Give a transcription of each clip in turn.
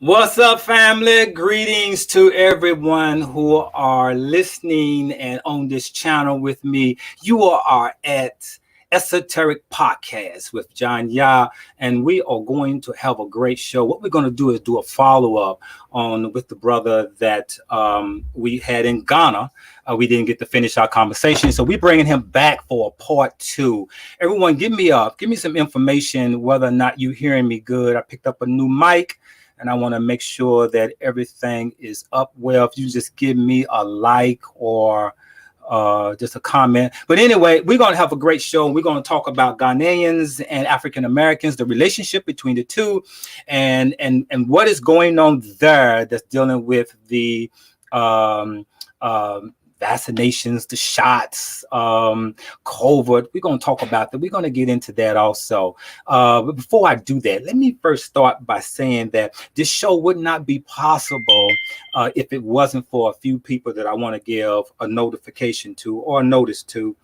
What's up, family? Greetings to everyone who are listening and on this channel with me. You are at Esoteric Podcast with John Yah, and we are going to have a great show. What we're going to do is do a follow-up on with the brother that we had in Ghana. We didn't get to finish our conversation, so we're bringing him back for a part two. Everyone, give me some information whether or not you're hearing me good. I picked up a new mic, and I want to make sure that everything is up well. If you just give me a like or just a comment. But anyway, we're going to have a great show. We're going to talk about Ghanaians and African Americans, the relationship between the two, and what is going on there that's dealing with the vaccinations, the shots, COVID. We're going to talk about that. We're going to get into that also. But before I do that, let me first start by saying that this show would not be possible if it wasn't for a few people that I want to give a notification to or a notice to.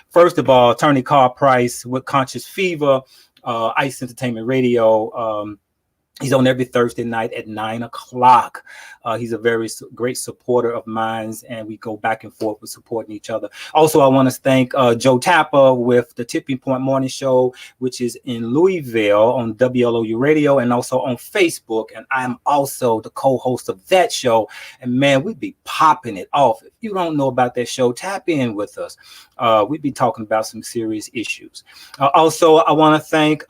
First of all, Attorney Carl Price with Conscious Fever, ICE Entertainment Radio. He's on every Thursday night at 9 o'clock. He's a very great supporter of mine, and we go back and forth with supporting each other. Also, I want to thank Joe Tapper with the Tipping Point Morning Show, which is in Louisville on WLOU Radio and also on Facebook. And I'm also the co-host of that show. And man, we'd be popping it off. If you don't know about that show, tap in with us. We'd be talking about some serious issues. Also, I want to thank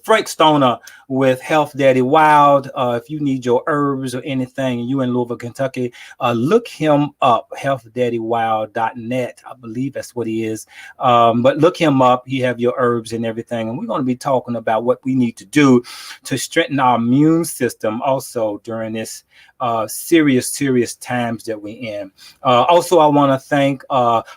Frank Stoner with Health Daddy Wild. If you need your herbs or anything, and you in Louisville, Kentucky, look him up, healthdaddywild.net. I believe that's what he is. But look him up. He have your herbs and everything. And we're going to be talking about what we need to do to strengthen our immune system also during this serious times that we're in. Also, I want to thank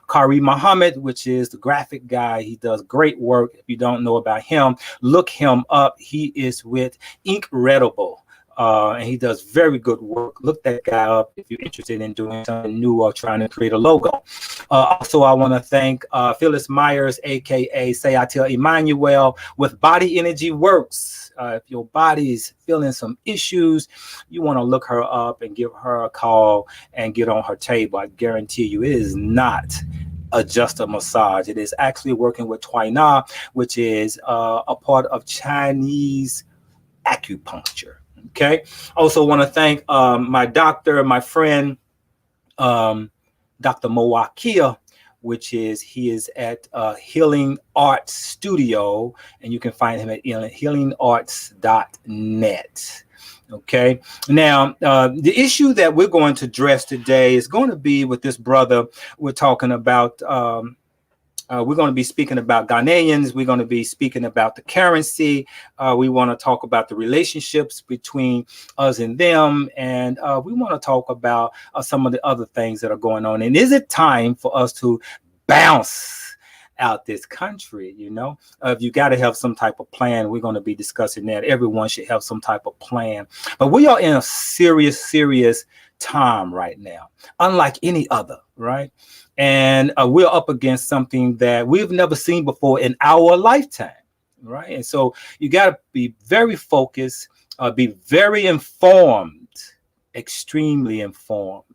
Kari Muhammad, which is the graphic guy. He does great work. If you don't know about him, look him up. He is with Incredible. And he does very good work. Look that guy up if you're interested in doing something new or trying to create a logo. Also, I want to thank Phyllis Myers, aka Say I Tell Emmanuel, with Body Energy Works. If your body's feeling some issues, you want to look her up and give her a call and get on her table. I guarantee you, it is not just a massage. It is actually working with Tui Na, which is a part of Chinese acupuncture. Okay. Also want to thank my doctor, my friend, Dr. Moakia, which is he is at Healing Arts Studio, and you can find him at healingarts.net. Okay. Now, the issue that we're going to address today is going to be with this brother. We're talking about we're going to be speaking about Ghanaians. We're going to be speaking about the currency. We want to talk about the relationships between us and them. And we want to talk about some of the other things that are going on. And is it time for us to bounce out this country? You know, if you got to have some type of plan, we're going to be discussing that. Everyone should have some type of plan. But we are in a serious time right now, unlike any other, right? And we're up against something that we've never seen before in our lifetime, right? And so you got to be very focused, be very informed, extremely informed,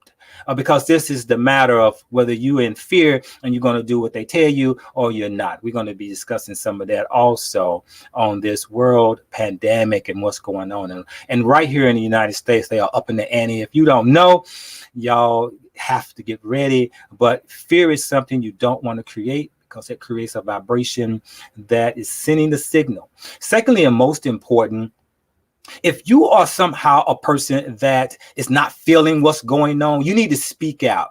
because this is the matter of whether you're in fear and you're going to do what they tell you or you're not. We're going to be discussing some of that also on this world pandemic and what's going on. And right here in the United States, they are up in the ante. If you don't know, y'all have to get ready. But fear is something you don't want to create, because it creates a vibration that is sending the signal. Secondly, and most important, if you are somehow a person that is not feeling what's going on, you need to speak out.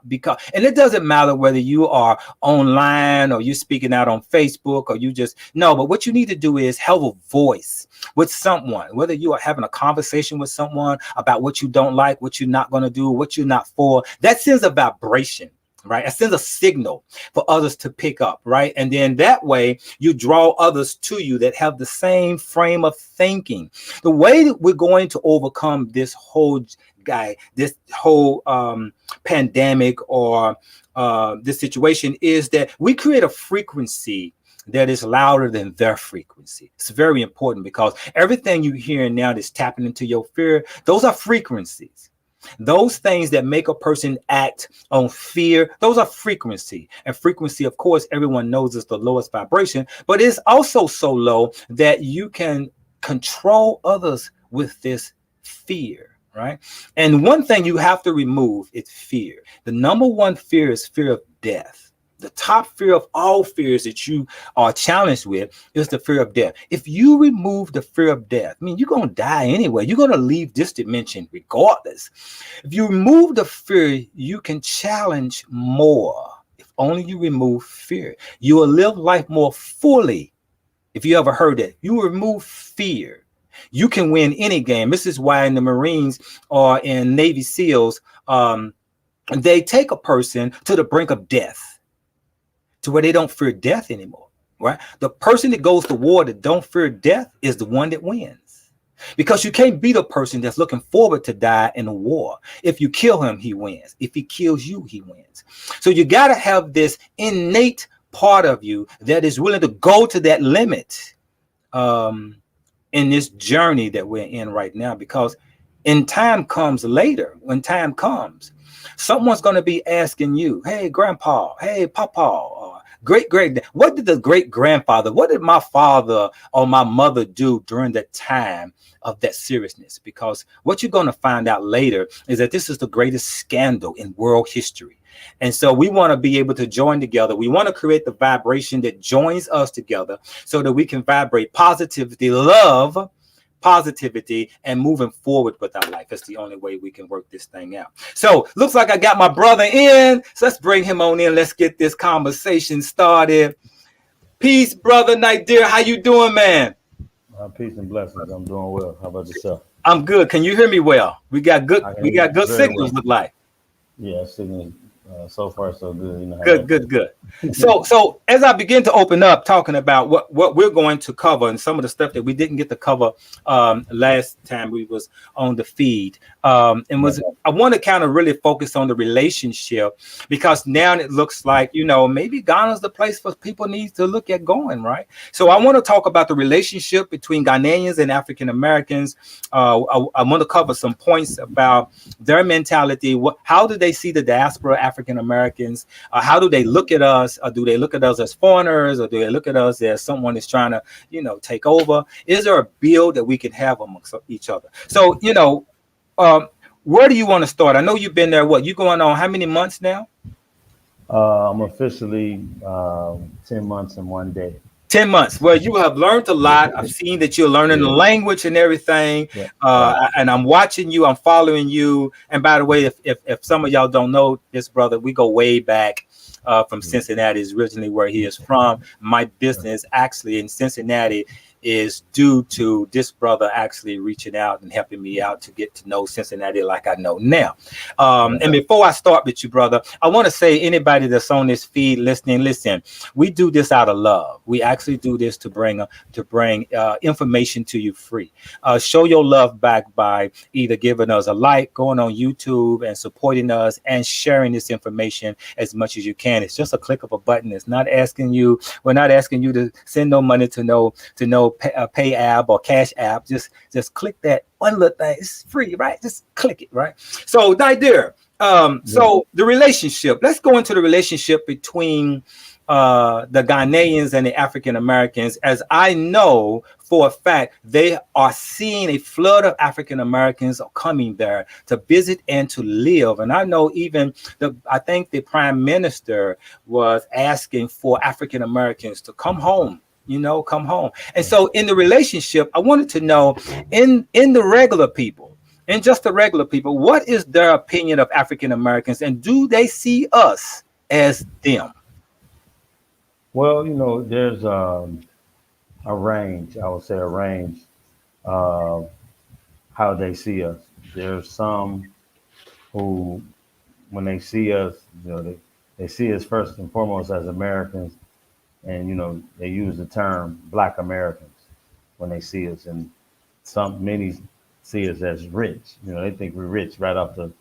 And it doesn't matter whether you are online or you're speaking out on Facebook or but what you need to do is have a voice with someone, whether you are having a conversation with someone about what you don't like, what you're not going to do, what you're not for. That sends a vibration. Right? It sends a signal for others to pick up, right? And then that way you draw others to you that have the same frame of thinking. The way that we're going to overcome this whole pandemic or this situation is that we create a frequency that is louder than their frequency. It's very important because everything you hear now that's tapping into your fear, those are frequencies. Those things that make a person act on fear, those are frequency. And frequency, of course, everyone knows is the lowest vibration, but it's also so low that you can control others with this fear, right? And one thing you have to remove is fear. The number one fear is fear of death. The top fear of all fears that you are challenged with is the fear of death. If you remove the fear of death, I mean, you're going to die anyway. You're going to leave this dimension regardless. If you remove the fear, you can challenge more. If only you remove fear, you will live life more fully. If you ever heard that, you remove fear, you can win any game. This is why in the Marines or in Navy SEALs, they take a person to the brink of death, to where they don't fear death anymore, right? The person that goes to war that don't fear death is the one that wins, because you can't beat a person that's looking forward to die in a war. If you kill him, he wins. If he kills you, he wins. So you got to have this innate part of you that is willing to go to that limit in this journey that we're in right now, because in time comes later, when time comes, someone's going to be asking you, hey, grandpa, hey, papa, great, what did the great grandfather, what did my father or my mother do during the time of that seriousness? Because what you're going to find out later is that this is the greatest scandal in world history. And so we want to be able to join together. We want to create the vibration that joins us together so that we can vibrate positivity, love, positivity, and moving forward with our life. That's the only way we can work this thing out. So looks like I got my brother in. So let's bring him on in. Let's get this conversation started. Peace, brother Nadir. How you doing, man? Peace and blessings. I'm doing well. How about yourself? I'm good. Can you hear me well? We got good signals, look like. Yeah, signals. So far, so good. You know, good. So as I begin to open up, talking about what we're going to cover and some of the stuff that we didn't get to cover last time we was on the feed, I want to kind of really focus on the relationship, because now it looks like, maybe Ghana's the place for people need to look at going, right? So I want to talk about the relationship between Ghanaians and African Americans. I want to cover some points about their mentality. How do they see the diaspora African Americans? How do they look at us? Do they look at us as foreigners, or do they look at us as someone that's trying to, take over? Is there a build that we can have amongst each other? So, where do you want to start? I know you've been there. You going on how many months now? I'm officially 10 months and 1 day. 10 months. Well, you have learned a lot. I've seen that you're learning the language and everything. And I'm watching you. I'm following you. And by the way, if some of y'all don't know this brother, we go way back from Cincinnati, is originally where he is from. My business actually in Cincinnati is due to this brother actually reaching out and helping me out to get to know Cincinnati like I know now. And before I start with you, brother, I want to say, anybody that's on this feed listening, listen, we do this out of love. We actually do this to bring information to you free. Show your love back by either giving us a like, going on YouTube and supporting us, and sharing this information as much as you can. It's just a click of a button. It's not asking you. We're not asking you to send no money to no pay app or cash app. Just click that one little thing. It's free, right? Just click it, right? So Nadir, so the relationship, let's go into the relationship between the Ghanaians and the African Americans. As I know for a fact, they are seeing a flood of African Americans coming there to visit and to live. And I know even I think the Prime Minister was asking for African Americans to come home. Come home. And so in the relationship, I wanted to know, in the regular people, in just the regular people, what is their opinion of African Americans, and do they see us as them? Well, there's a range, I would say a range of how they see us. There's some who, when they see us, they see us first and foremost as Americans. And, they use the term Black Americans when they see us. And many see us as rich. They think we're rich right off the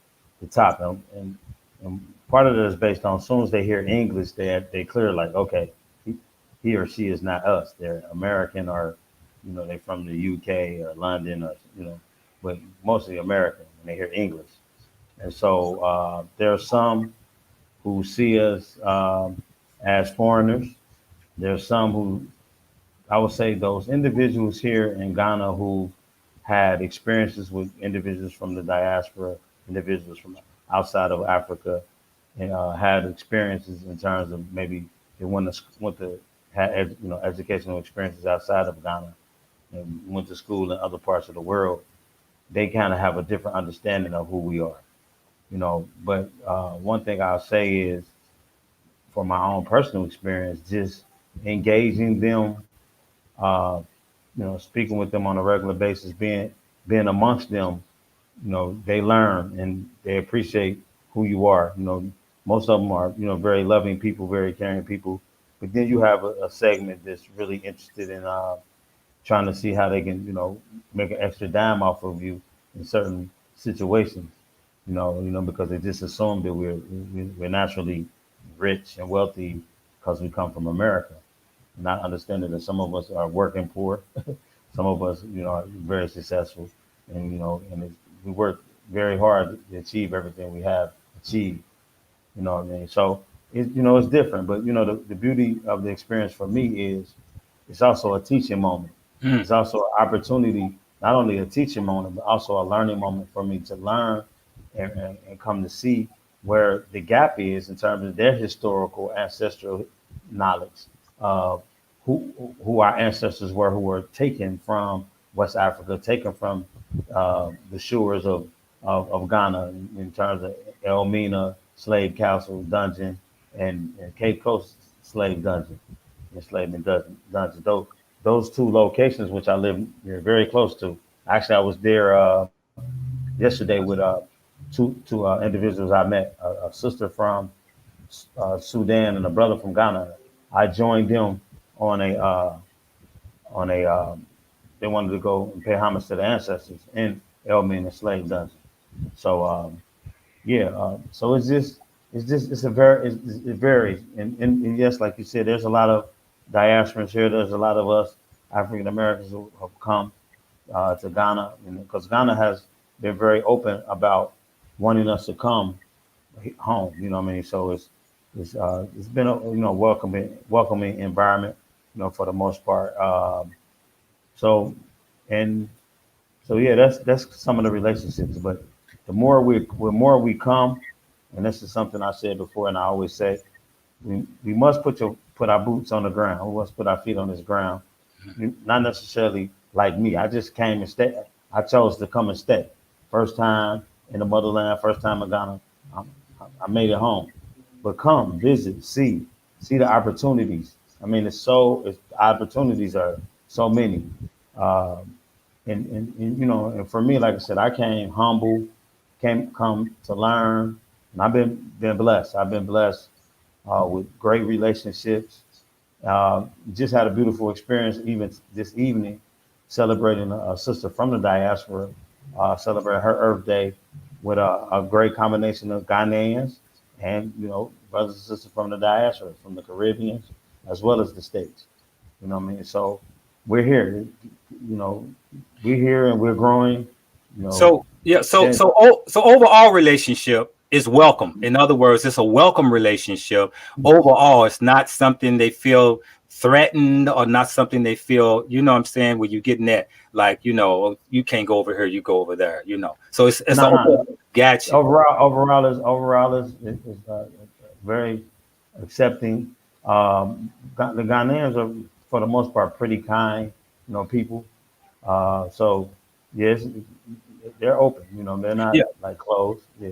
top. And part of it is based on, as soon as they hear English, they clear like, okay, he or she is not us. They're American, or they're from the UK or London, or but mostly American, and they hear English. And so there are some who see us as foreigners. There's some who, I would say, those individuals here in Ghana who had experiences with individuals from the diaspora, individuals from outside of Africa, and had experiences in terms of maybe they went to had educational experiences outside of Ghana and went to school in other parts of the world. They kind of have a different understanding of who we are, But one thing I'll say is, for my own personal experience, just engaging them, uh, speaking with them on a regular basis, being amongst them, they learn and they appreciate who you are. Most of them are, very loving people, very caring people. But then you have a segment that's really interested in trying to see how they can, make an extra dime off of you in certain situations. Because they just assume that we're naturally rich and wealthy because we come from America, not understanding that some of us are working poor, some of us, are very successful, and we work very hard to achieve everything we have achieved. You know what I mean? So it's different, but the beauty of the experience for me is it's also a teaching moment. Mm. It's also an opportunity, not only a teaching moment, but also a learning moment for me to learn and come to see where the gap is in terms of their historical ancestral knowledge, uh, who our ancestors were, who were taken from West Africa, taken from the shores of Ghana in terms of Elmina slave castle dungeon and Cape Coast slave dungeon, enslavement dungeon. Those two locations, which I live very close to. Actually, I was there yesterday with two individuals I met, a sister from Sudan and a brother from Ghana. I joined them on a they wanted to go and pay homage to the ancestors in Elmin and slave dungeon. So yeah, so it varies, and yes, like you said, there's a lot of diasporans here. There's a lot of us African Americans who have come to Ghana, because Ghana has been very open about wanting us to come home. You know what I mean? So it's been a welcoming environment, for the most part. So and so yeah, that's some of the relationships. But the more we come, and this is something I said before, and I always say, we must put our boots on the ground. We must put our feet on this ground. Not necessarily like me. I just came and stayed. I chose to come and stay. First time in the motherland, first time in Ghana. I, I made it home. But come, visit, see the opportunities. I mean, opportunities are so many. Um, and and for me, like I said, I came humble, came come to learn, and I've been blessed. I've been blessed with great relationships. Just had a beautiful experience even this evening, celebrating a sister from the diaspora, celebrating her Earth Day with a great combination of Ghanaians and brothers and sisters from the diaspora, from the Caribbean, as well as the states. You know what I mean? So we're here. You know, we're here and we're growing. You know, So yeah, so and so overall relationship is welcome. In other words, it's a welcome relationship. Overall, it's not something they feel threatened or not something they feel, you know what I'm saying, where you're getting that, like, you can't go over here, you go over there. So it's no, a no. gotcha. Overall is very accepting. The Ghanaians are, for the most part, pretty kind, people. So yes, they're open. They're not Yeah. like closed. Yeah.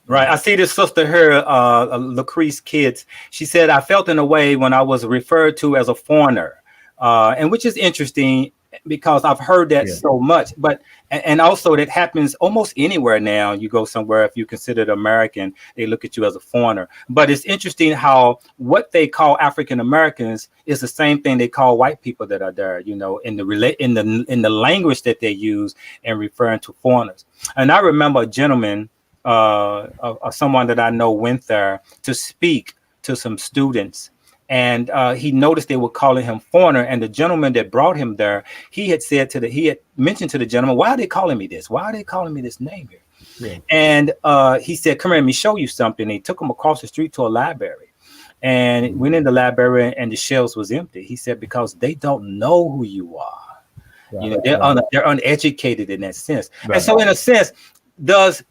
Right. I see this sister here, Lucrece Kids. She said, I felt in a way when I was referred to as a foreigner, and which is interesting because I've heard that Yeah. so much. But and also that happens almost anywhere now. You go somewhere, if you consider American, they look at you as a foreigner. But it's interesting how what they call African Americans is the same thing they call white people that are there. In the language that they use in referring to foreigners. And I remember a gentleman, someone that I know went there to speak to some students, and he noticed they were calling him foreigner. And the gentleman that brought him there, he had mentioned to the gentleman, "Why are they calling me this? Why are they calling me this name here?" Yeah. And he said, "Come here, let me show you something." And he took him across the street to a library, and went in the library, and the shelves was empty. He said, "Because they don't know who you are. You Right. know, Right. they're uneducated in that sense." And Right. so, in a sense, does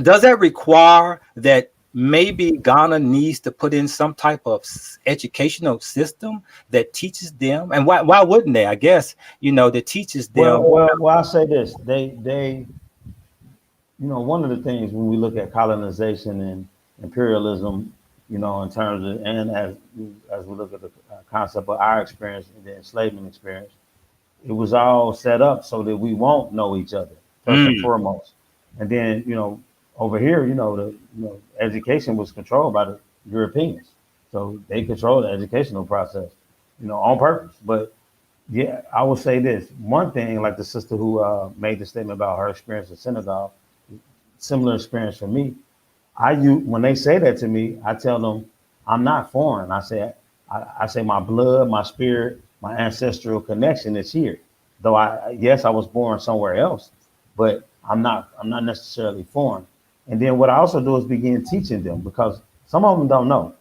does that require that maybe Ghana needs to put in some type of educational system that teaches them? And why wouldn't they? I guess, that teaches them. Well, I say this. They, one of the things when we look at colonization and imperialism, in terms of, and as we look at the concept of our experience and the enslavement experience, it was all set up so that we won't know each other first and Mm, foremost, and then over here, education was controlled by the Europeans, so they controlled the educational process, on purpose. But yeah, I will say this one thing, like the sister who made the statement about her experience in Senegal, similar experience for me. When they say that to me, I tell them I'm not foreign. I say my blood, my spirit, my ancestral connection is here. Though yes, I was born somewhere else, but I'm not necessarily foreign. And then what I also do is begin teaching them, because some of them don't know.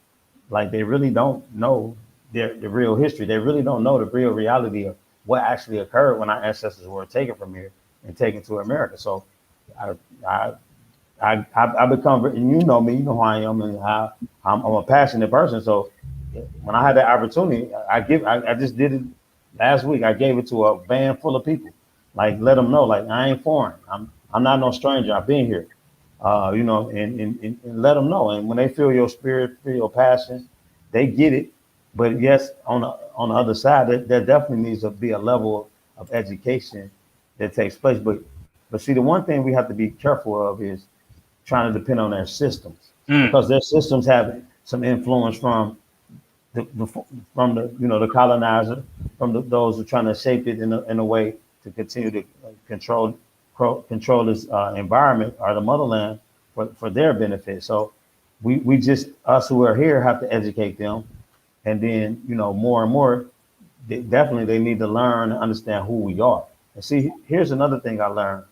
Like, they really don't know the real history. They really don't know the real reality of what actually occurred when our ancestors were taken from here and taken to America. So I I I become, and you know me, you know who I am, and I'm a passionate person. So when I had that opportunity, I just did it last week. I gave it to a band full of people, like, let them know, like, I ain't foreign. I'm not no stranger. I've been here, and let them know. And when they feel your spirit, feel your passion, they get it. But yes, on the other side, there definitely needs to be a level of education that takes place. But see, the one thing we have to be careful of is trying to depend on their systems, mm, because their systems have some influence from the from the colonizer, from those who are trying to shape it in a way to continue to control this environment or the motherland for their benefit. So we just, us who are here, have to educate them, and then more and more, definitely they need to learn and understand who we are. And see, here's another thing I learned.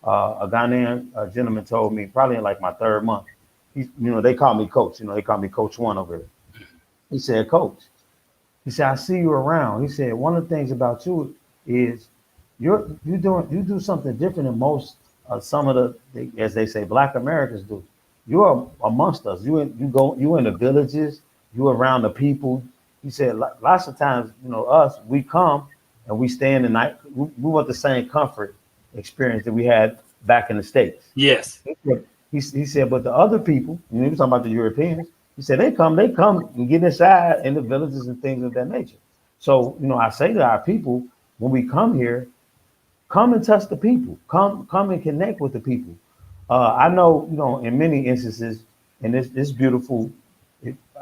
A Ghanaian gentleman told me, probably in like my third month. They call me coach. They call me Coach One over there. He said, "Coach," he said, "I see you around." He said, "One of the things about you is you do something different than most some of as they say, Black Americans do. You are amongst us. You in the villages. You around the people." He said, "Lots of times, us, we come and we stay in the night. We want the same comfort experience that we had back in the States." yes. He said, "But the other people," he was talking about the Europeans. He said, they come and get inside in the villages and things of that nature. So, I say to our people, when we come here, come and touch the people. Come and connect with the people. I know, in many instances, and it's beautiful,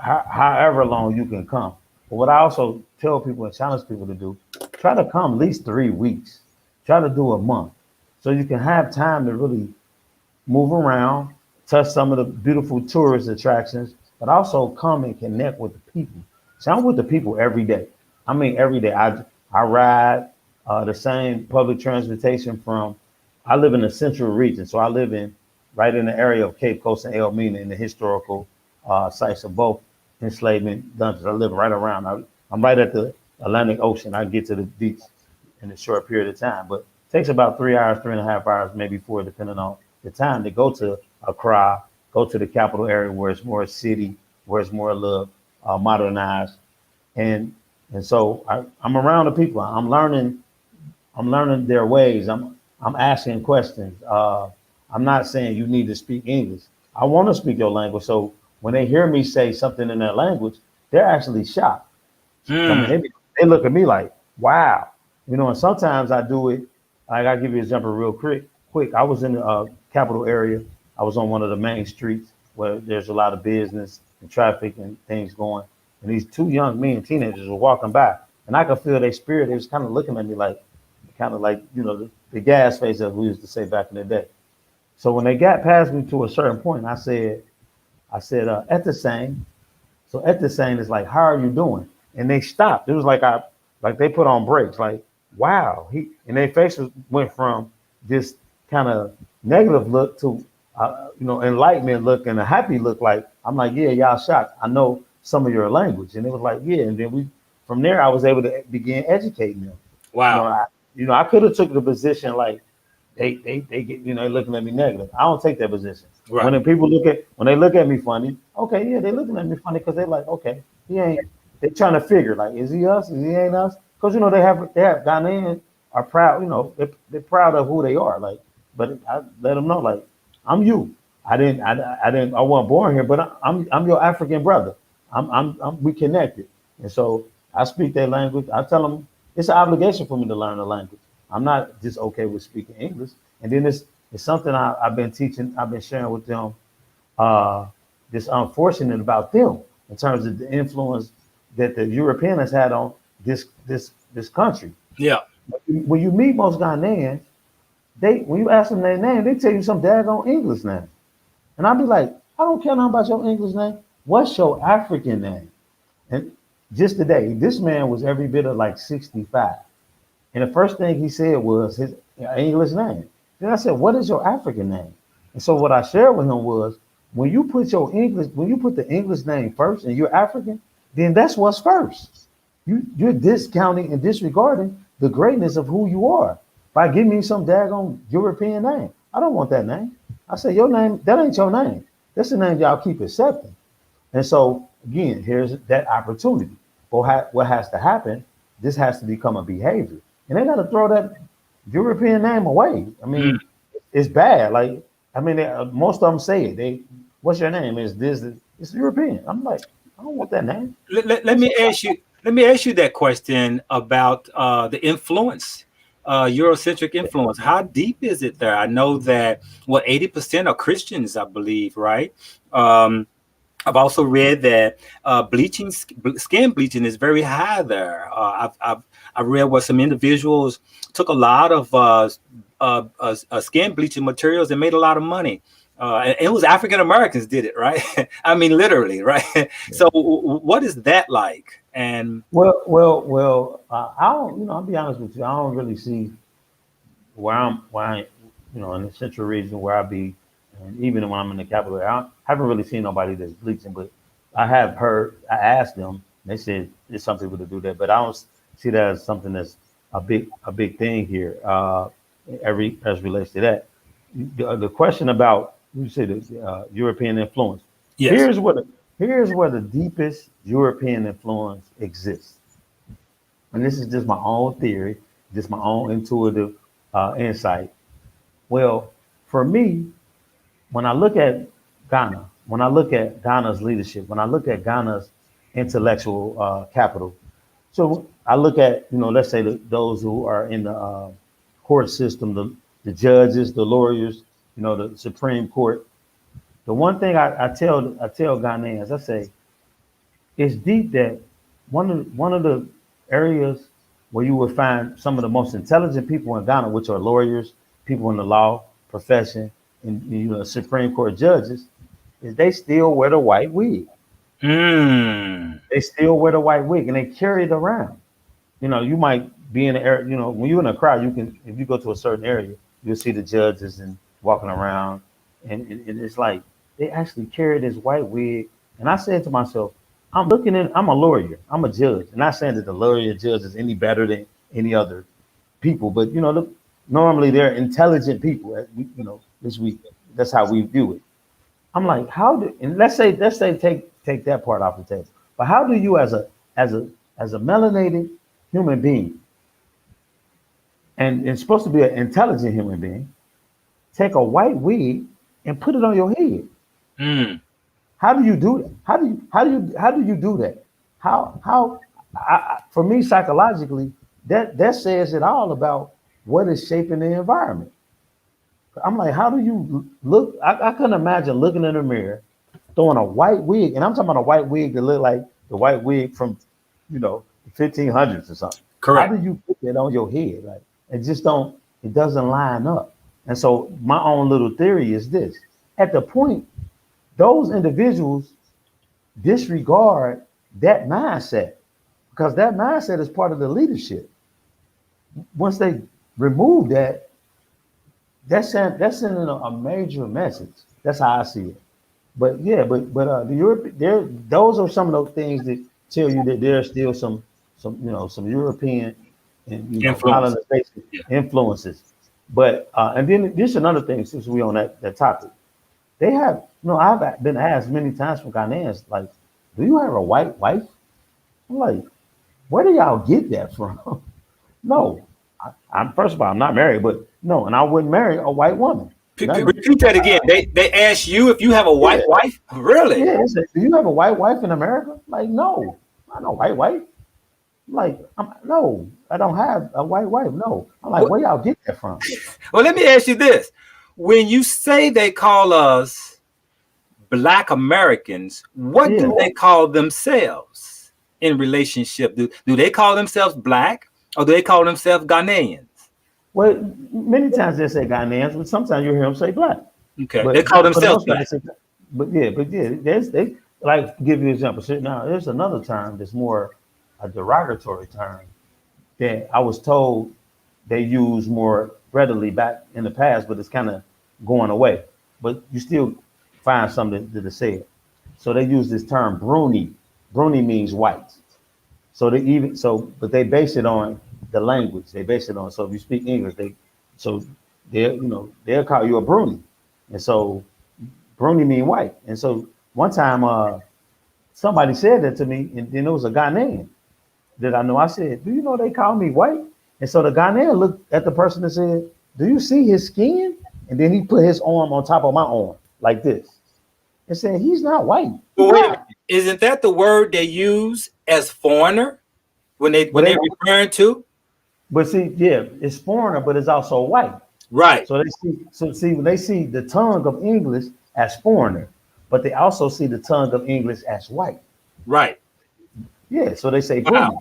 however long you can come. But what I also tell people and challenge people to do, try to come at least 3 weeks. Try to do a month, so you can have time to really move around, touch some of the beautiful tourist attractions, but also come and connect with the people. So I'm with the people every day. I mean, every day. I ride the same public transportation from. I live in the central region, so I live right in the area of Cape Coast and Elmina, in the historical sites of both enslavement dungeons. I live right around. I'm right at the Atlantic Ocean. I get to the beach in a short period of time, but it takes about 3 hours, 3.5 hours, maybe 4, depending on the time, to go to Accra, go to the capital area where it's more city, where it's more a little modernized, and so I'm around the people. I'm learning their ways. I'm asking questions. I'm not saying you need to speak English. I want to speak your language. So when they hear me say something in their language, they're actually shocked. I mean, Mm, they look at me like, wow. And sometimes I do it. Like, I'll give you an example real quick. Quick, I was in the capital area. I was on one of the main streets where there's a lot of business and traffic and things going. And these two young men, teenagers, were walking by, and I could feel their spirit. They was kind of looking at me like, kind of like, the gas face, as we used to say back in the day. So when they got past me to a certain point, I said, at the same. So at the saying, it's like, how are you doing? And they stopped. It was like like they put on brakes. Like, wow, and their faces went from this kind of negative look to enlightenment look and a happy look. Like, I'm like, yeah, y'all shocked. I know some of your language, and it was like, yeah. And then from there, I was able to begin educating them. You know, Wow. I, I could have took the position like they get looking at me negative. I don't take that position. When Right. the people when they look at me funny, okay, yeah, they looking at me funny because they're like, okay, he ain't. They trying to figure like, is he us? Is he ain't us? Because they have Ghanaians are proud. They're proud of who they are. Like, but I let them know like, I'm you. I wasn't born here, but I'm your African brother. We connected, and so I speak their language. I tell them it's an obligation for me to learn the language. I'm not just okay with speaking English. And then it's something I've been teaching. I've been sharing with them. Uh, this unfortunate about them in terms of the influence that the European has had on this country. Yeah. When you meet most Ghanaians, when you ask them their name, they tell you some daggone English name. And I'll be like, I don't care nothing about your English name. What's your African name? And just today, this man was every bit of like 65. And the first thing he said was his English name. Then I said, what is your African name? And so what I shared with him was, when you put the English name first and you're African, then that's what's first. You're discounting and disregarding the greatness of who you are by giving me some daggone European name. I don't want that name. I say, your name, that ain't your name. That's the name y'all keep accepting. And so again, here's that opportunity. But what has to happen? This has to become a behavior, and they got to throw that European name away. I Mm. mean, it's bad. Like, I mean, most of them say it. What's your name? Is this? It's European. I'm like, I don't want that name. Let me ask you. Let me ask you that question about the influence, Eurocentric influence. How deep is it there? I know that 80% are Christians, I believe, right? Um, I've also read that skin bleaching is very high there. I read where some individuals took a lot of skin bleaching materials and made a lot of money. And it was African Americans did it, right? I mean, literally, right? So, what is that like? And Well. I don't. I'll be honest with you. I don't really see in the central region where I be, and even when I'm in the capital area, I haven't really seen nobody that's bleaching. But I have heard. I asked them. They said there's some people to do that, but I don't see that as something that's a big thing here. Every as relates to that, the question about you say the European influence. yes. Here's what here's where the deepest European influence exists, and this is just my own theory, just my own intuitive insight. Well, for me, when I look at Ghana, when I look at Ghana's leadership, when I look at Ghana's intellectual capital, so I look at, let's say those who are in the court system, the judges, the lawyers, the Supreme Court. The one thing I tell Ghanaians, I say, it's deep that one of the areas where you will find some of the most intelligent people in Ghana, which are lawyers, people in the law profession, and Supreme Court judges, is they still wear the white wig. Mm. They still wear the white wig and they carry it around. You might be in the area, when you're in a crowd, if you go to a certain area, you'll see the judges and walking around. And it's like they actually carry this white wig. And I said to myself, I'm a lawyer, I'm a judge. And not saying that the lawyer judge is any better than any other people, but normally they're intelligent people. This week, that's how we view it. I'm like, and let's say take that part off the table. But how do you as a melanated human being, and it's supposed to be an intelligent human being, take a white wig and put it on your head? Mm. How do you do that? How do you do that? For me psychologically, that says it all about what is shaping the environment. I'm like, how do you look? I couldn't imagine looking in the mirror, throwing a white wig, and I'm talking about a white wig that look like the white wig from, the 1500s or something. How Correct. do you put that on your head? Like, it doesn't line up. And so my own little theory is this: at the point, those individuals disregard that mindset because that mindset is part of the leadership. Once they remove that, that's sending a major message. That's how I see it. But yeah, but the Europe there those are some of those things that tell you that there's still some European and Influence. colonization Yeah. influences. But and then this is another thing since we on that topic. They have I've been asked many times from Ghanaians like, do you have a white wife? I'm like, where do y'all get that from? No, I'm first of all I'm not married, but no, and I wouldn't marry a white woman. Repeat that again. They ask you if you have a white Yeah, wife. Really? yeah. It's do you have a white wife in America? Like, no, I know white wife. Like, no, I don't have a white wife. No, I'm like, Well, where y'all get that from? well, let me ask you this: when you say they call us Black Americans, what Yeah. do they call themselves in relationship? Do they call themselves Black or do they call themselves Ghanaians? Well, many times they say Ghanaians, but sometimes you hear them say black. Okay, they But call for the themselves most part, they Black. say, but yeah, they like give you an example. So now there's another term that's more a derogatory term that I was told they use more readily back in the past, but it's kind of going away. But you still find something to say it. So they use this term Bruni. Bruni means white. So but they base it on the language. They base it on so if you speak English, so they'll call you a Bruni, and so Bruni mean white. And so one time somebody said that to me, and then it was a Ghanaian that I know. I said, "Do you know they call me white?" And so the Ghanaian looked at the person and said, "Do you see his skin?" And then he put his arm on top of my arm like this and said, "He's not white. He's Well, wait a minute. not." Isn't that the word they use as foreigner when But they're referring to? see, yeah, it's foreigner, but it's also white. Right, So when they see the tongue of English as foreigner, but they also see the tongue of English as white. right. Yeah, so they say Wow. Bruni.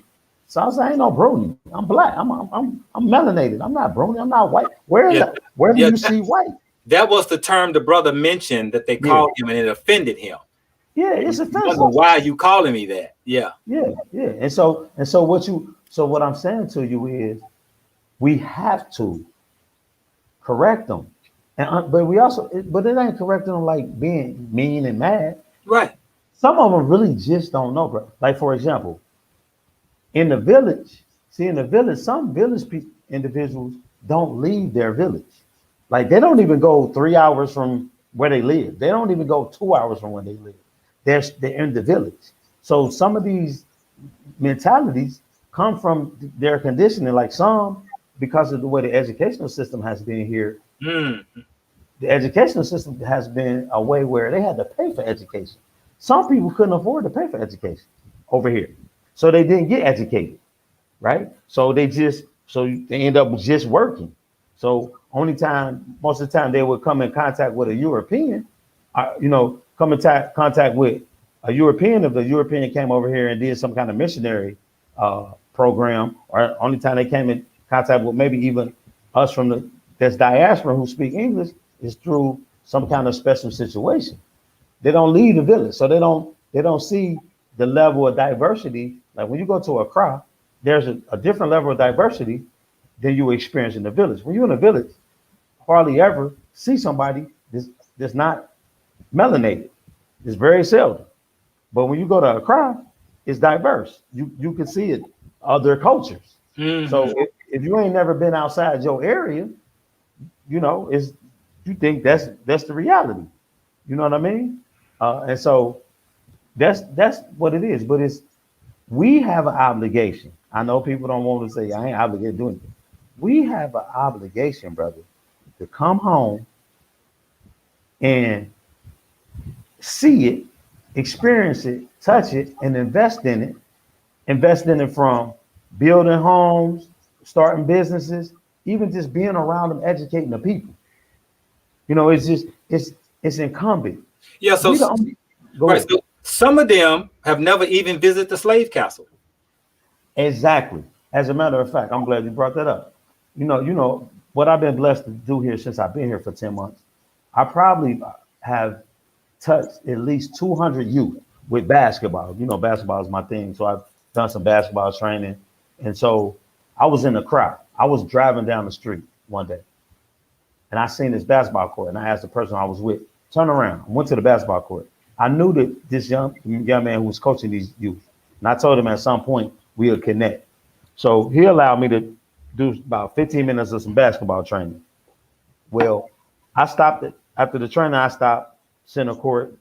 So I was like, I ain't no Bruni. I'm black. I'm melanated. I'm not Bruni. I'm not white. Where Yeah, where do yeah. you see white? That was the term the brother mentioned that they Yeah, called him, and it offended him. yeah, He it's wonder offensive. why you calling me that. Yeah. Yeah. And so what I'm saying to you is we have to correct them. And but we also but it ain't correcting them like being mean and mad. Right. Some of them really just don't know, bro. Like for example, in the village, in the village, some individuals don't leave their village. Like they don't even go 3 hours from where they live. They don't even go 2 hours from where they live. They're in the village. So some of these mentalities come from their conditioning. Like some, because of the way the educational system has been here, Mm. the educational system has been a way where they had to pay for education. Some people couldn't afford to pay for education over here, so they didn't get educated, right? So they end up just working. So most of the time, they would come in contact with a European, come in contact with a European if the European came over here and did some kind of missionary program, or only time they came in contact with maybe even us from the that's diaspora who speak English is through some kind of special situation. They don't leave the village, so they don't see the level of diversity. Like when you go to Accra, there's a different level of diversity than you experience in the village. When you're in a village, hardly ever see somebody that's not melanated. It's very seldom. But when you go to Accra, it's diverse. You can see it, other cultures. Hmm. So if you ain't never been outside your area, is you think that's the reality. You know what I mean? And so that's what it is. But we have an obligation. I know people don't want to say I ain't obligated to do anything. We have an obligation, brother, to come home and see it, experience it, touch it, and invest in it. Invest in it from building homes, starting businesses, even just being around them, educating the people. It's incumbent. Yeah. So We the only go right. ahead. So some of them have never even visited the slave castle. Exactly. As a matter of fact, I'm glad you brought that up. What I've been blessed to do here since I've been here for 10 months. I probably have touched at least 200 youth. with basketball. You know, basketball is my thing. So I've done some basketball training. And so I was in the crowd. I was driving down the street one day and I seen this basketball court and I asked the person I was with, turn around. I went to the basketball court. I knew that this young man who was coaching these youth. And I told him at some point we would connect. So he allowed me to do about 15 minutes of some basketball training. Well, I stopped it. After the training, I stopped center court.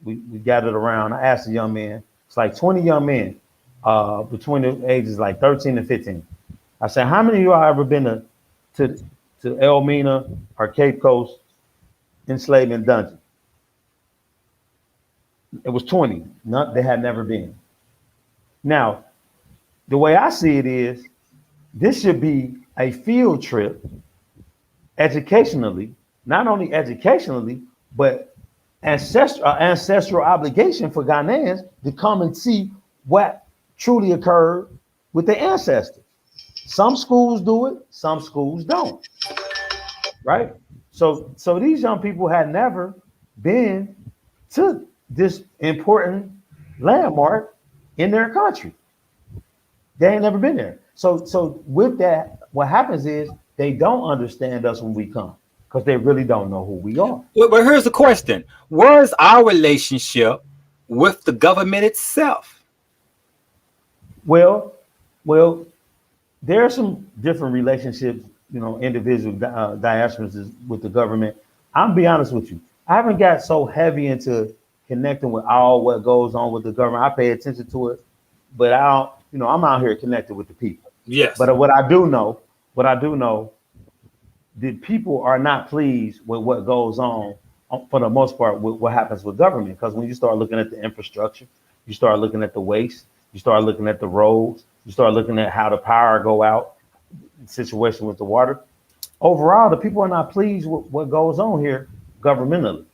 We gathered around. I asked the young man, it's like 20 young men between the ages like 13 and 15. I said, how many of y'all ever been to Elmina or Cape Coast enslavement dungeon? It was 20. None, they had never been. Now, the way I see it is, this should be a field trip educationally, not only educationally, but ancestral obligation for Ghanaians to come and see what truly occurred with their ancestors. Some schools do it, some schools don't, right? So these young people had never been to this important landmark in their country. They ain't never been there. So with that, what happens is they don't understand us when we come because they really don't know who we are. But here's the question. Where's our relationship with the government itself? Well, there are some different relationships, you know, individual diasporas with the government. I'm be honest with you. I haven't got so heavy into connecting with all what goes on with the government. I pay attention to it, but I don't, you know, I'm out here connected with the people. Yes. But what I do know, the people are not pleased with what goes on for the most part with what happens with government. Because when you start looking at the infrastructure, you start looking at the waste, you start looking at the roads, you start looking at how the power go out, situation with the water. Overall, the people are not pleased with what goes on here governmentally.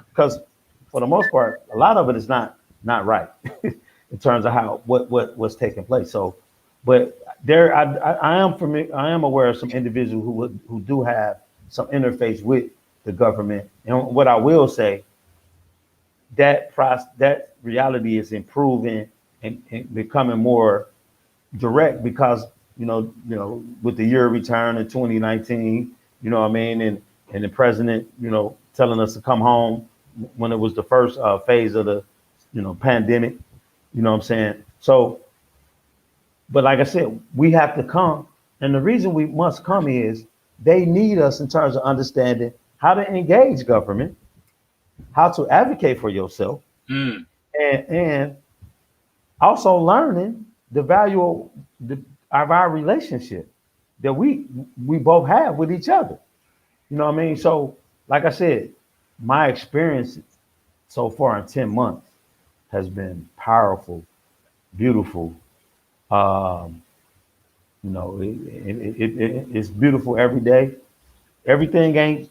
Because for the most part, a lot of it is not right in terms of what's taking place. So, but there, I am aware of some individuals who do have some interface with the government. And what I will say, that reality is improving and becoming more direct because you know with the year of return in 2019, you know what I mean, and the president, you know, telling us to come home when it was the first phase of the pandemic, you know what I'm saying? So, but like I said, we have to come, and the reason we must come is they need us in terms of understanding how to engage government, how to advocate for yourself, and also learning the value of our relationship that we both have with each other. You know what I mean? So, like I said, my experience so far in 10 months has been powerful, beautiful. You know, it's beautiful every day. Everything ain't,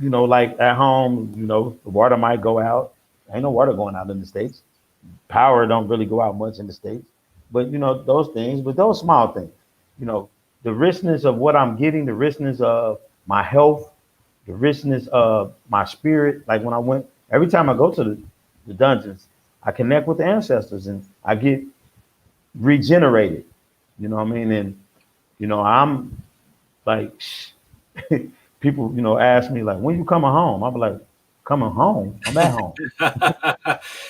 you know, like at home, you know, the water might go out. Ain't no water going out in the States. Power don't really go out much in the States. But, you know, those things, but those small things, you know, the richness of what I'm getting, the richness of my health, the richness of my spirit. Like when I went, every time I go to the dungeons, I connect with the ancestors and I get regenerated. You know what I mean? And, you know, I'm like, people, you know, ask me like, when you coming home? I'm like, coming home? I'm at home.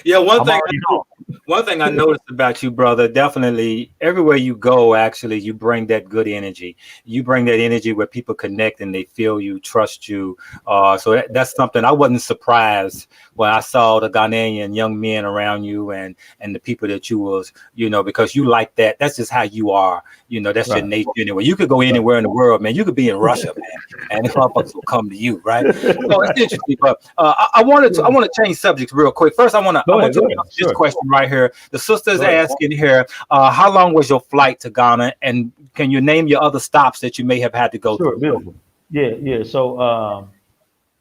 Yeah, one thing I noticed about you, brother, definitely everywhere you go, actually, you bring that good energy. You bring that energy where people connect and they feel you, trust you. So that's something I wasn't surprised when I saw the Ghanaian young men around you and the people that you was, you know, because you like that. That's just how you are. You know, that's right. Your nature anyway. You could go anywhere in the world, man. You could be in Russia, man, and the motherfuckers will come to you, right? So it's interesting. But I want to change subjects real quick. First, I want to ask this question right here. The sister's asking here, how long was your flight to Ghana, and can you name your other stops that you may have had to go through? Beautiful. Yeah. So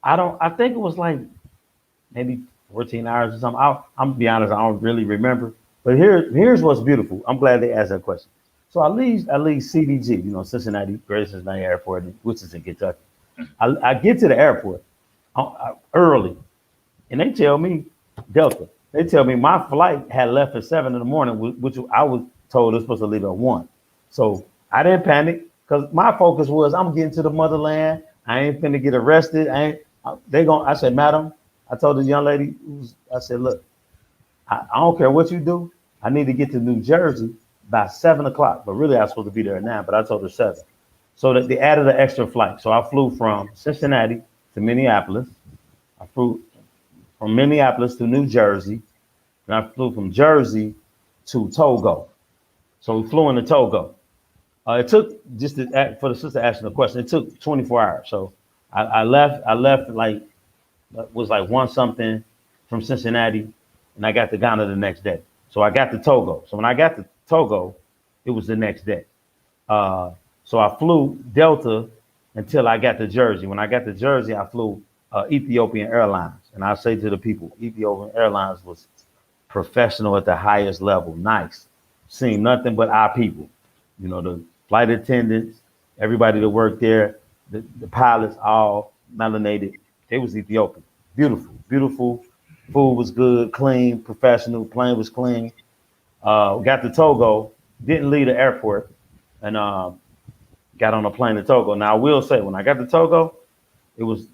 I think it was like maybe 14 hours or something. I'm gonna be honest, I don't really remember. But here's what's beautiful. I'm glad they asked that question. So I leave CDG, you know, Cincinnati, Greater Cincinnati Airport, which is in Kentucky. I get to the airport early, and they tell me Delta. They tell me my flight had left at 7 in the morning, which I was told it was supposed to leave at 1. So I didn't panic because my focus was I'm getting to the motherland. I ain't finna get arrested. I said, madam, I told this young lady, I said, look, I don't care what you do. I need to get to New Jersey by 7 o'clock. But really, I was supposed to be there at 9, but I told her 7. So that they added an extra flight. So I flew from Cincinnati to Minneapolis. I flew from Minneapolis to New Jersey. And I flew from Jersey to Togo. So we flew into Togo. It took, for the sister asking the question, it took 24 hours. So I left like, was like 1 something from Cincinnati, and I got to Ghana the next day. So I got to Togo. So when I got to Togo, it was the next day. So I flew Delta until I got to Jersey. When I got to Jersey, I flew Ethiopian Airlines. And I say to the people, Ethiopian Airlines was professional at the highest level, nice. Seen nothing but our people. You know, the flight attendants, everybody that worked there, the pilots, all melanated. They was Ethiopian. Beautiful, beautiful. Food was good, clean, professional. Plane was clean. Got to Togo, didn't leave the airport, and got on a plane to Togo. Now I will say, when I got to Togo, it was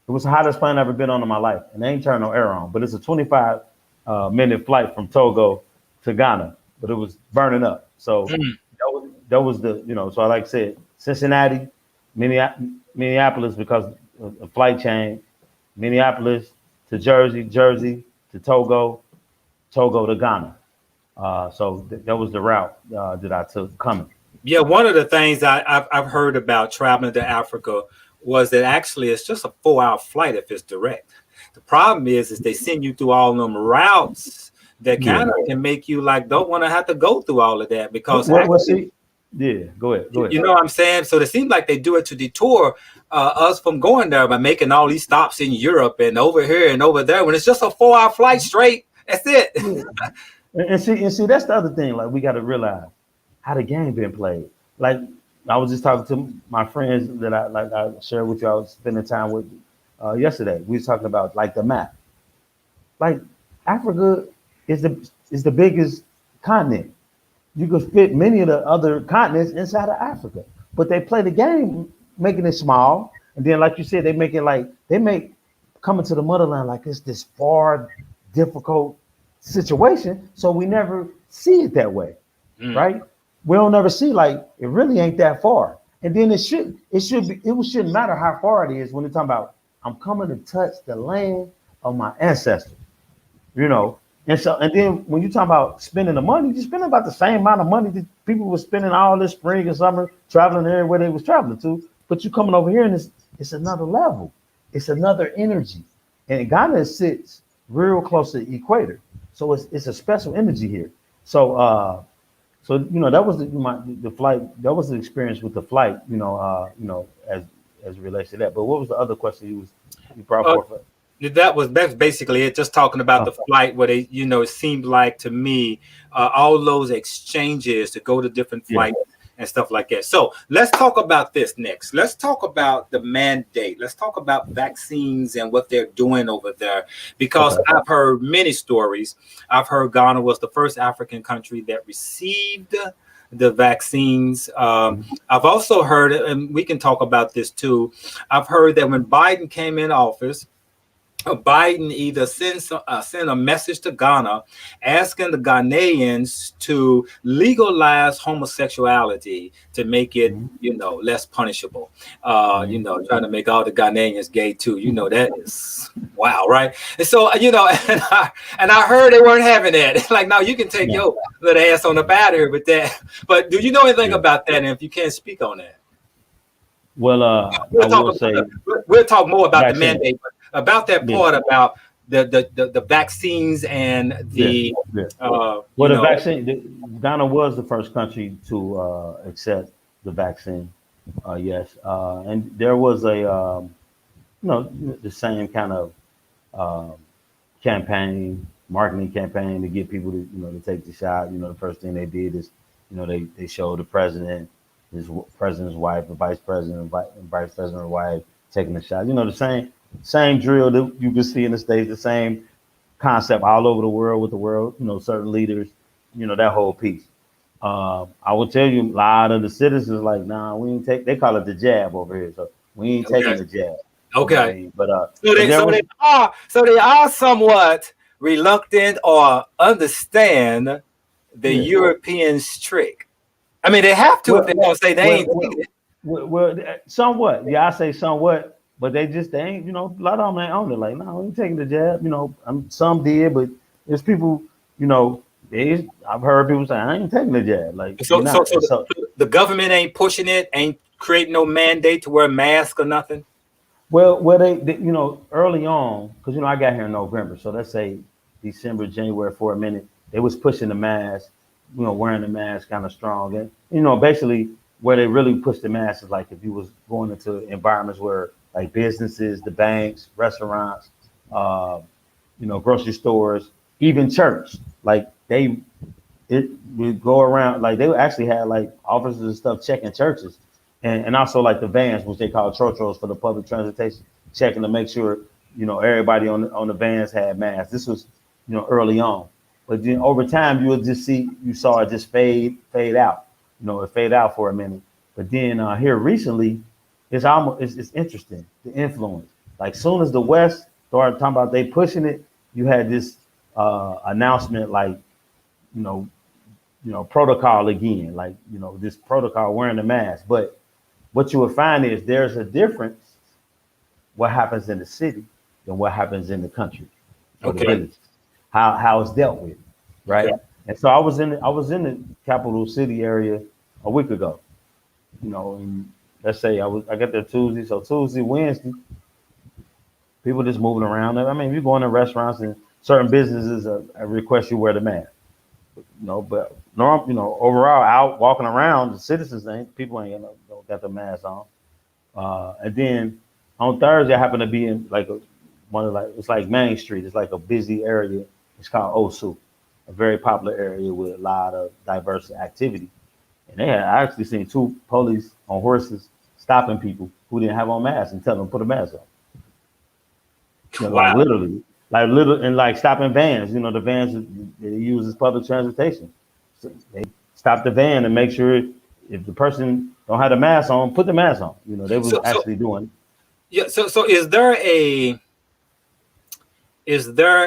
the hottest plane I've ever been on in my life, and they ain't turned no air on. But it's a 25-minute flight from Togo to Ghana, but it was burning up. So that was the, you know. So like I said, Cincinnati, Minneapolis, because of the flight change, Minneapolis to Jersey, Jersey to Togo, Togo to Ghana. So that was the route that I took coming. Yeah, one of the things I've heard about traveling to Africa was that actually it's just a 4-hour flight if it's direct. The problem is they send you through all them routes that kind of can make you like don't want to have to go through all of that because actually, go ahead. You know what I'm saying? So it seems like they do it to detour us from going there by making all these stops in Europe and over here and over there when it's just a 4-hour flight straight. That's it. And see, that's the other thing. Like we got to realize how the game been played. Like I was just talking to my friends that I shared with you. I was spending time with yesterday. We was talking about like the map. Like Africa is the biggest continent. You could fit many of the other continents inside of Africa, but they play the game making it small. And then, like you said, they make coming to the motherland like it's this far, difficult situation. So we never see it that way, right? We don't never see like it really ain't that far. And then it shouldn't matter how far it is when you're talking about I'm coming to touch the land of my ancestors, you know. And then when you talk about spending the money, you're spending about the same amount of money that people were spending all this spring and summer traveling everywhere they was traveling to. But you coming over here and it's another level. It's another energy. And Ghana sits real close to the equator. So it's a special energy here. So you know, that was the flight. That was the experience with the flight, you know, as it relates to that. But what was the other question you brought forth? That's basically it. Just talking about the flight, where they, you know, it seemed like to me all those exchanges to go to different flights and stuff like that. So let's talk about this next. Let's talk about the mandate. Let's talk about vaccines and what they're doing over there, because I've heard many stories. I've heard Ghana was the first African country that received the vaccines. I've also heard, and we can talk about this too, I've heard that when Biden came in office, Biden either sent a message to Ghana asking the Ghanaians to legalize homosexuality to make it, you know, less punishable. You know, trying to make all the Ghanaians gay too. You know, that is wow, right? And so, you know, and I heard they weren't having that. Like, no, you can take your little ass on up out of here with that. But do you know anything about that? And if you can't speak on that, well, we'll talk more about the mandate. About that part about the vaccines and the vaccine. Ghana was the first country to accept the vaccine. Yes, and there was a the same kind of marketing campaign to get people to take the shot. You know, the first thing they did is they showed the president, his president's wife, the vice president, and vice president's wife taking the shot. You know, the same drill that you can see in the States, the same concept all over the world with the world, certain leaders, that whole piece. I will tell you, a lot of the citizens like, nah, we ain't take. They call it the jab over here, so we ain't taking Okay. the jab. You know what I Okay. mean? But So but they there so was they are so they are somewhat reluctant or understand the yeah. Europeans trick. I mean, they have to if Well, they're gonna say they well, ain't taking well, it. somewhat. Yeah, I say somewhat, but they ain't. A lot of them ain't on it. Like, no, we ain't taking the jab. Some did, but there's people. You know, I've heard people say, I ain't taking the jab. Like, you're not. So And so, the government ain't pushing it, ain't creating no mandate to wear masks or nothing. well, they early on, because I got here in November, so let's say December, January for a minute, they was pushing the mask, wearing the mask kind of strong, and basically where they really pushed the mask is like if you was going into environments where like businesses, the banks, restaurants, uh, grocery stores, even church, like it would go around like they actually had like officers and stuff checking churches and also like the vans, which they call trotros for the public transportation, checking to make sure everybody on the vans had masks. This was early on, but then over time you saw it just fade out. It fade out for a minute, but then here recently, it's interesting the influence. Like soon as the West started talking about they pushing it, you had this announcement like you know protocol again, like, this protocol wearing the mask. But what you will find is there's a difference what happens in the city than what happens in the country or the Okay. village, how it's dealt with, Okay. right? And so I was in the capital city area a week ago, and let's say I got there Tuesday, so Tuesday, Wednesday, people just moving around. I mean, you go into restaurants and certain businesses request you wear the mask. But overall, out walking around, the citizens people ain't got the mask on. And then on Thursday, I happened to be in like it's like Main Street. It's like a busy area. It's called Osu, a very popular area with a lot of diverse activity. And I actually seen two police on horses stopping people who didn't have on masks and telling them to put a mask on. Like Wow. literally, like little and like stopping vans. The vans that they use as public transportation. So they stop the van and make sure if the person don't have the mask on, put the mask on. They was So actually doing. yeah. So is there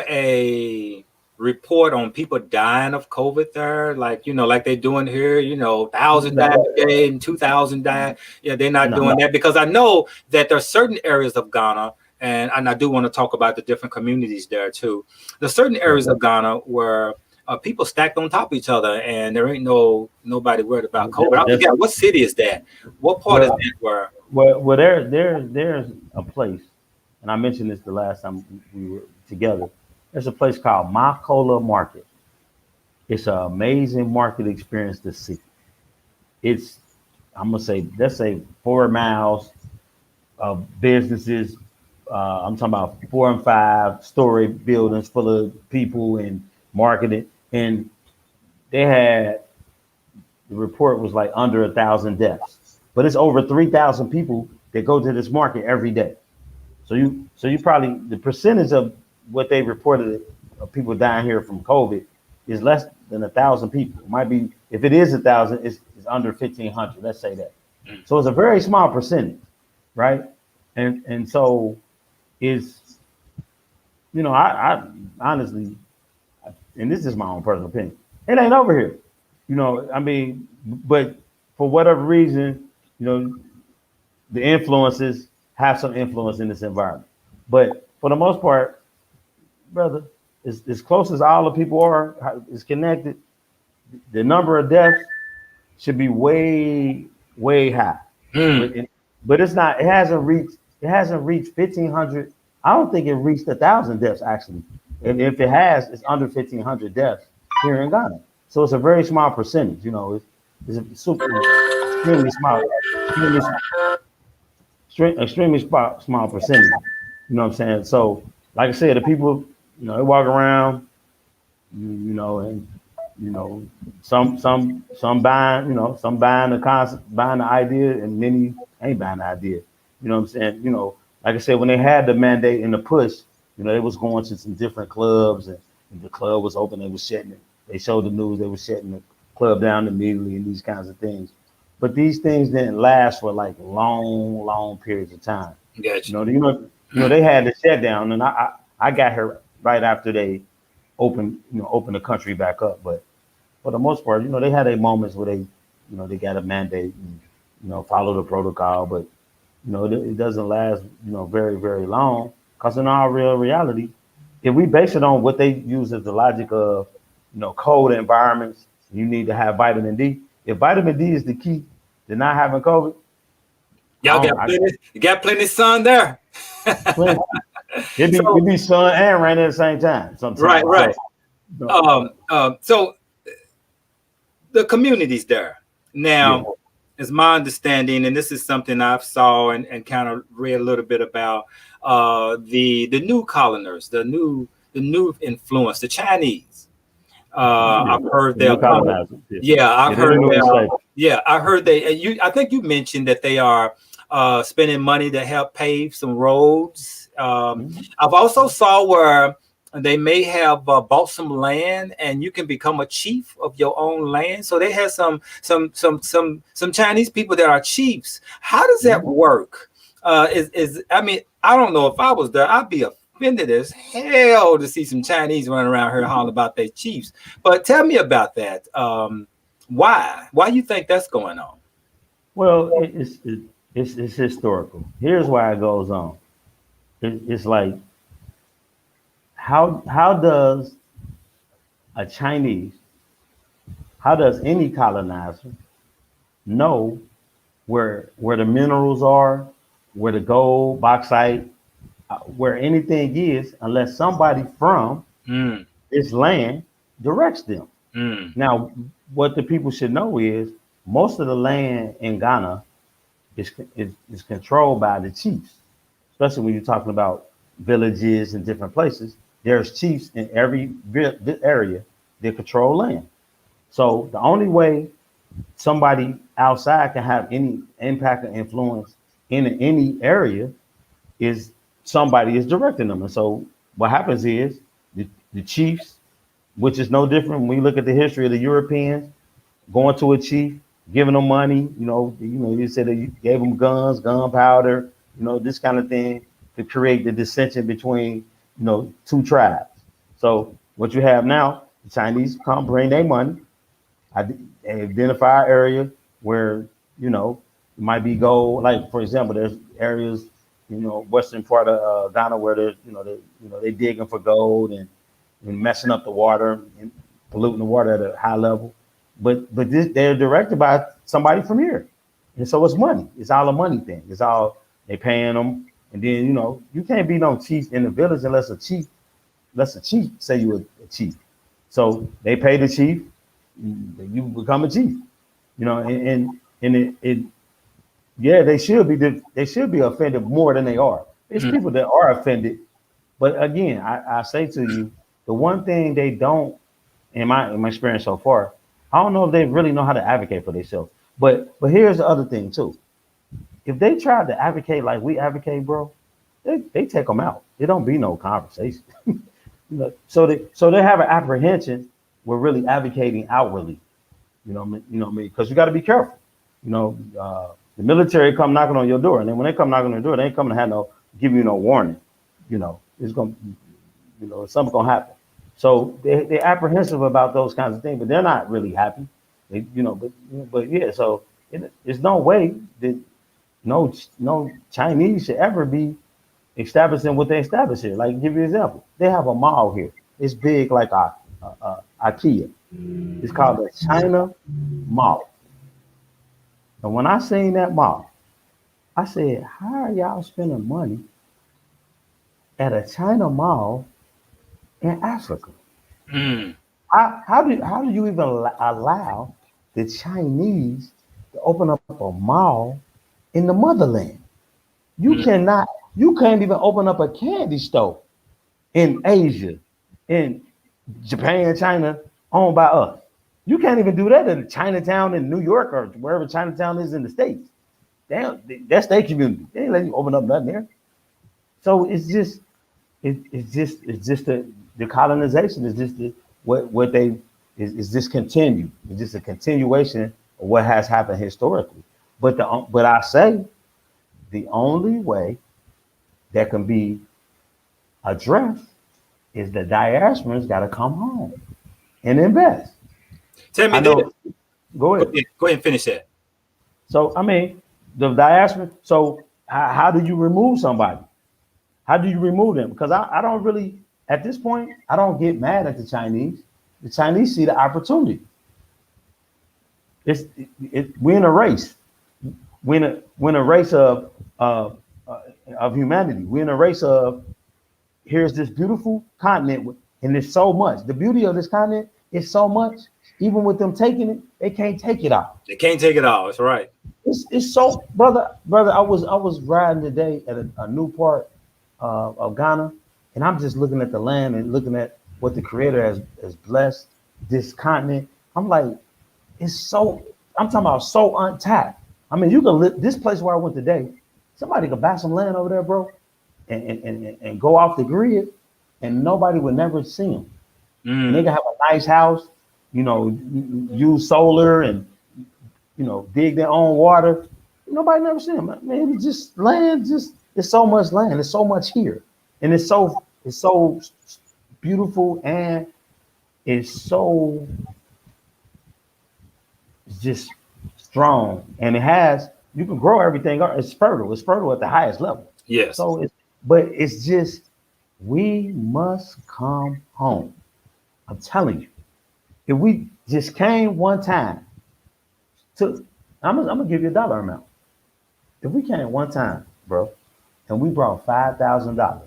a report on people dying of COVID there? Like, like they're doing here, 1,000 died No, a day and 2,000 died. Yeah, they're not no, doing that because I know that there are certain areas of Ghana, and I do want to talk about the different communities there too. There's certain yeah. areas of Ghana where people stacked on top of each other and there ain't nobody worried about COVID. I That's forget what city is that. What part is well, that where? there's a place, and I mentioned this the last time we were together. There's a place called Makola Market. It's an amazing market experience to see. It's I'm gonna say let's say 4 miles of businesses. I'm talking about 4 and 5 story buildings full of people and marketing. And they had the report was like under 1,000 deaths, but it's over 3,000 people that go to this market every day. So you probably the percentage of what they reported of people dying here from COVID is less than 1,000 people. It might be if it is 1,000, it's under 1,500. Let's say that. So it's a very small percentage, right? And so is I honestly, and this is my own personal opinion, it ain't over here. I mean, but for whatever reason, you know, the influences have some influence in this environment. But for the most part, brother, as close as all the people is connected, the number of deaths should be way, way high. Hmm. But it's not. It hasn't reached 1,500. I don't think it reached 1,000 deaths actually. And if it has, it's under 1,500 deaths here in Ghana. So it's a very small percentage. It's a super extremely small, extremely extremely small percentage. You know what I'm saying? So, like I said, the people, they walk around, and some buying, some buying the concept, buying the idea, and many ain't buying the idea. You know what I'm saying? Like I said, when they had the mandate and the push, They was going to some different clubs, and the club was open. They was shutting it. They showed the news. They were shutting the club down immediately, and these kinds of things. But these things didn't last for like long, long periods of time. Gotcha. They had the shutdown, and I got here right after they opened the country back up. But for the most part, they had their moments where they got a mandate and follow the protocol. But it doesn't last very, very long, because in our real reality, if we base it on what they use as the logic of cold environments, you need to have vitamin D. If vitamin D is the key to not having COVID, you got plenty of sun there. It be sun and rain at the same time sometimes. Right. So, so the communities there now, is my understanding, and this is something I've saw and kind of read a little bit about, the new coloners, the new influence, the Chinese. I've heard they're coming. I've heard I think you mentioned that they are spending money to help pave some roads. I've also saw where they may have bought some land, and you can become a chief of your own land. So they have some Chinese people that are chiefs. How does that work? I don't know, if I was there, I'd be offended as hell to see some Chinese running around here hollering about their chiefs. But tell me about that. Why you think that's going on? Well, it's historical. Here's why it goes on. It's like, how does any colonizer know where the minerals are, where the gold, bauxite, where anything is, unless somebody from this land directs them? Now, what the people should know is most of the land in Ghana is controlled by the chiefs, especially when you're talking about villages and different places. There's chiefs in every area that control land. So the only way somebody outside can have any impact or influence in any area is somebody is directing them. And so what happens is the chiefs, which is no different when we look at the history of the Europeans, going to a chief, giving them money, you said that you gave them guns, gunpowder, this kind of thing, to create the dissension between two tribes. So what you have now, the Chinese come bring their money, identify an area where it might be gold. Like, for example, there's areas western part of Ghana where there's they digging for gold and messing up the water and polluting the water at a high level. But they're directed by somebody from here, and so it's money. It's all a money thing. It's all they paying them. And then, you can't be no chief in the village unless a chief say you a chief. So they pay the chief, you become a chief, they should be offended more than they are. There's people that are offended. But again, I say to you, the one thing they don't, in my experience so far, I don't know if they really know how to advocate for themselves. But here's the other thing too. If they try to advocate like we advocate, bro, they take them out. It don't be no conversation. So they have an apprehension. We're really advocating outwardly. Because you got to be careful. The military come knocking on your door, and then when they come knocking on your door, they ain't coming to give you no warning. It's gonna, something's gonna happen. So they're apprehensive about those kinds of things, but they're not really happy. But yeah. So there's no way that no Chinese should ever be establishing what they established here. Like, give you an example. They have a mall here. It's big like IKEA. It's called the China Mall. And when I seen that mall, I said, how are y'all spending money at a China mall in Africa? How do you even allow the Chinese to open up a mall in the motherland? You can't even open up a candy store in Asia, in Japan, China, owned by us. You can't even do that in Chinatown in New York or wherever Chinatown is in the States. That's their community. They ain't letting you open up nothing there. So it's just, it's just the colonization is just what they is just continued. It's just a continuation of what has happened historically. But I say the only way that can be addressed is the diasporans got to come home and invest. Tell me I this. know. Go ahead. Go ahead and finish that. So I mean, the diaspora. So how do you remove somebody? How do you remove them? Because I don't really, at this point, I don't get mad at the Chinese. The Chinese see the opportunity. We're in a race. We're in a race of humanity. We're in a race of here's this beautiful continent, and there's so much. The beauty of this continent is so much. Even with them taking it, they can't take it out. They can't take it all. That's right. It's so, brother. I was riding today at a new part of Ghana, and I'm just looking at the land and looking at what the Creator has blessed this continent. I'm like, it's so. I'm talking about so untapped. I mean, you can live this place where I went today. Somebody could buy some land over there, bro, and go off the grid, and nobody would never see them. And they can have a nice house, you know, use solar and dig their own water. Nobody never see them. Man, it's just land. Just it's so much land. It's so much here, and it's so beautiful, and it's just strong, and you can grow everything. It's fertile. It's fertile at the highest level. Yes. So but it's just we must come home. I'm telling you, if we just came one time I'm gonna give you a dollar amount. If we came one time, bro, and we brought $5,000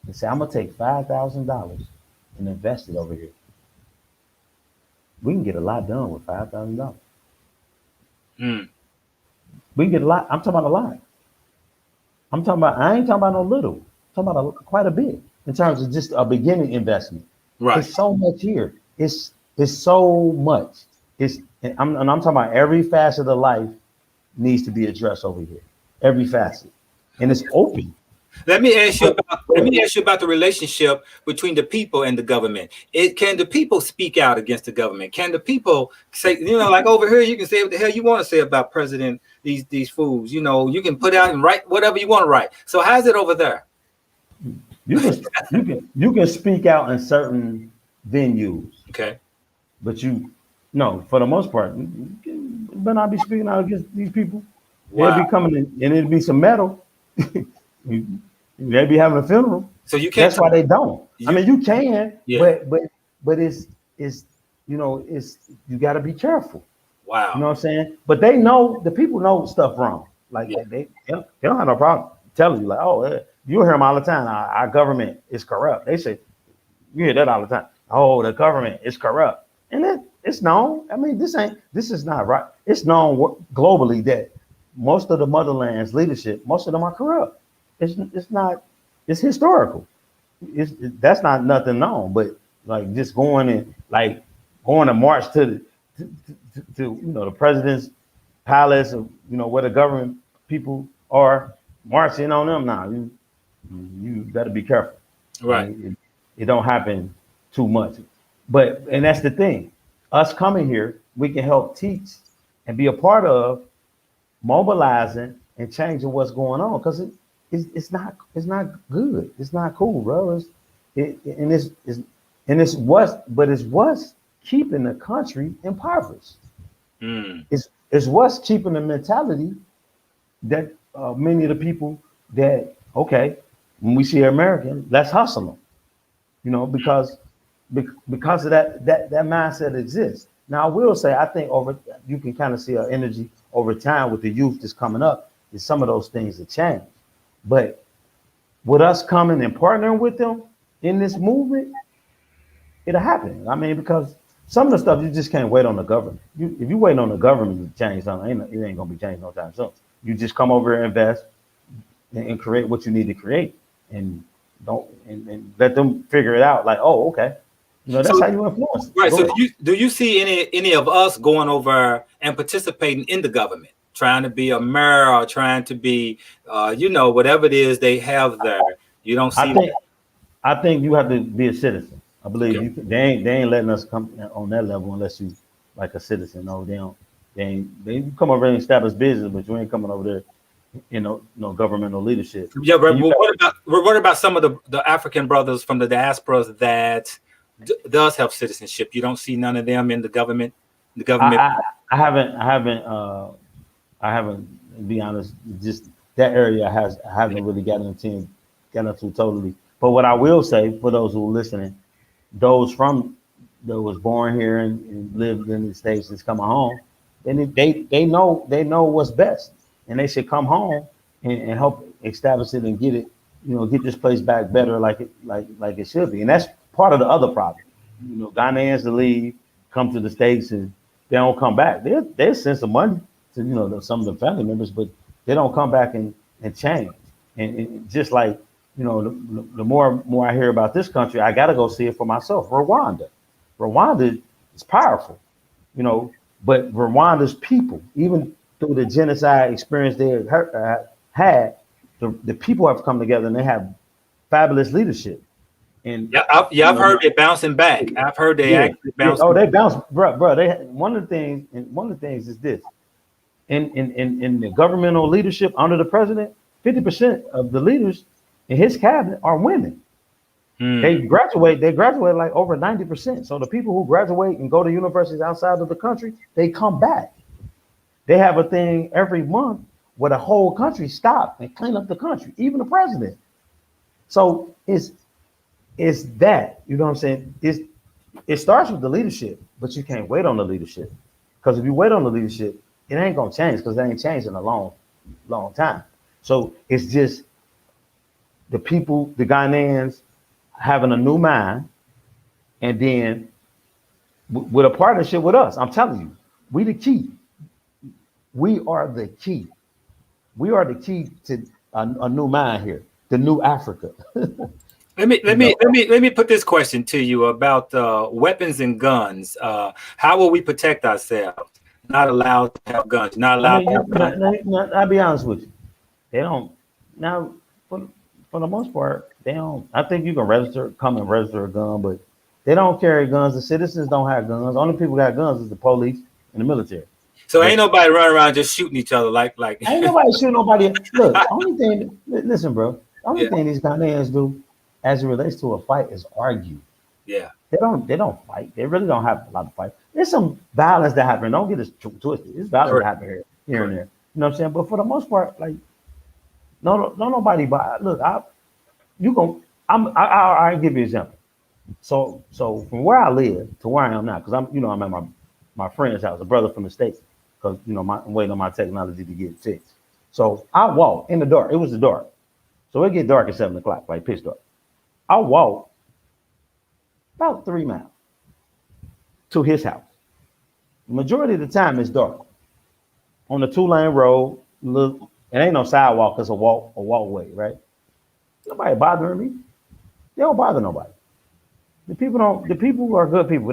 and say, I'm gonna take $5,000 and invest it over here, we can get a lot done with $5,000. We can get a lot. I'm talking about a lot. I ain't talking about no little. I'm talking about quite a bit in terms of just a beginning investment. Right. It's so much here. It's so much. I'm talking about every facet of life needs to be addressed over here. Every facet, and it's open. Let me ask you about the relationship between the people and the government. Can the people speak out against the government? Can the people say, like over here, you can say what the hell you want to say about President these fools. You can put out and write whatever you want to write. So how's it over there? You can speak out in certain venues. Okay. But for the most part, you better not be speaking out against these people. Wow. They'll be coming in, and it'll be some metal. They be having a funeral. So you can't. That's why they don't. I mean, you can, yeah. but it's you got to be careful. Wow. You know what I'm saying? But the people know stuff wrong. Like they don't have no problem telling you like, oh, you hear them all the time. Our government is corrupt. They say you hear that all the time. Oh, the government is corrupt, and it's known. I mean, this is not right. It's known globally that most of the motherland's leadership, most of them are corrupt. It's not. It's historical. That's not nothing known. But like just going to march to the president's palace, or where the government people are marching on them. Now you better be careful. Right. It don't happen too much. And that's the thing. Us coming here, we can help teach and be a part of mobilizing and changing what's going on, because it's not good. It's not cool, bro. It's what's keeping the country impoverished. It's what's keeping the mentality that many of the people that when we see American, let's hustle them, because of that mindset exists. Now, I will say, I think you can kind of see our energy over time with the youth that's coming up, is some of those things that change. But with us coming and partnering with them in this movement, it'll happen. I mean, because some of the stuff you just can't wait on the government. If you wait on the government to change something, it ain't gonna be changed no time soon. You just come over and invest and create what you need to create, and let them figure it out. Like, oh, okay. That's how you influence. Right. So do you see any of us going over and participating in the government, trying to be a mayor or trying to be, whatever it is they have there? You don't see that? I think you have to be a citizen. I believe Okay. you. They ain't letting us come on that level unless you like a citizen. No, they don't. They come over there and establish business, but you ain't coming over there, no governmental leadership. Yeah, but And you what about some of the African brothers from the diasporas that does have citizenship? You don't see none of them in the government. The government. I, I haven't, to be honest, just that area I haven't really gotten into totally. But what I will say for those who are listening, those from that was born here and lived in the States that's coming home, then they know what's best. And they should come home and help establish it and get it, get this place back better like it should be. And that's part of the other problem. Ghanaians to leave, come to the States and they don't come back. They send some money to some of the family members, but they don't come back and change. And just like the more I hear about this country, I got to go see it for myself. Rwanda is powerful, but Rwanda's people, even through the genocide experience they had, the people have come together and they have fabulous leadership. And I've heard it bouncing back. I've heard they yeah, actually yeah. bounce. Oh, they bounce, bro. They one of the things is this: in the governmental leadership under the president, 50% of the leaders in his cabinet are women. They graduate like over 90%. So the people who graduate and go to universities outside of the country, they come back. They have a thing every month where the whole country stop and clean up the country, even the president. So it's that, you know what I'm saying? It starts with the leadership, but you can't wait on the leadership. Because if you wait on the leadership, it ain't gonna change because it ain't changed in a long, long time. So it's just the people, the Ghanaians having a new mind, and then with a partnership with us. I'm telling you, we the key. We are the key. We are the key to a new mind here, the new Africa. Let me put this question to you about weapons and guns. How will we protect ourselves? Not allowed to have guns. Not I allowed mean, to have guns. I'll be honest with you. They don't now. For the most part, they don't. I think you can come and register a gun, but they don't carry guns. The citizens don't have guns. Only people got guns is the police and the military. So ain't But nobody running around just shooting each other like. ain't nobody shooting nobody. Look, only thing. Listen, bro. The only Yeah, thing these Ghanaians do, as it relates to a fight, is argue. yeah. They don't fight. They really don't have a lot of fight. There's some violence that happen. Don't get us twisted. There's violence that Correct. happen here and Correct. there. You know what I'm saying? But for the most part, like no nobody. But look, I'll give you an example. So from where I live to where I am now, because I'm at my friend's house, a brother from the States, because I'm waiting on my technology to get fixed. So I walk in the dark. It was the dark. So it get dark at 7 o'clock, like pitch dark. I walk about 3 miles to his house. The majority of the time it's dark. On the 2-lane road, look, it ain't no sidewalk, it's a walkway, right? Nobody bothering me. They don't bother nobody. The people are good people.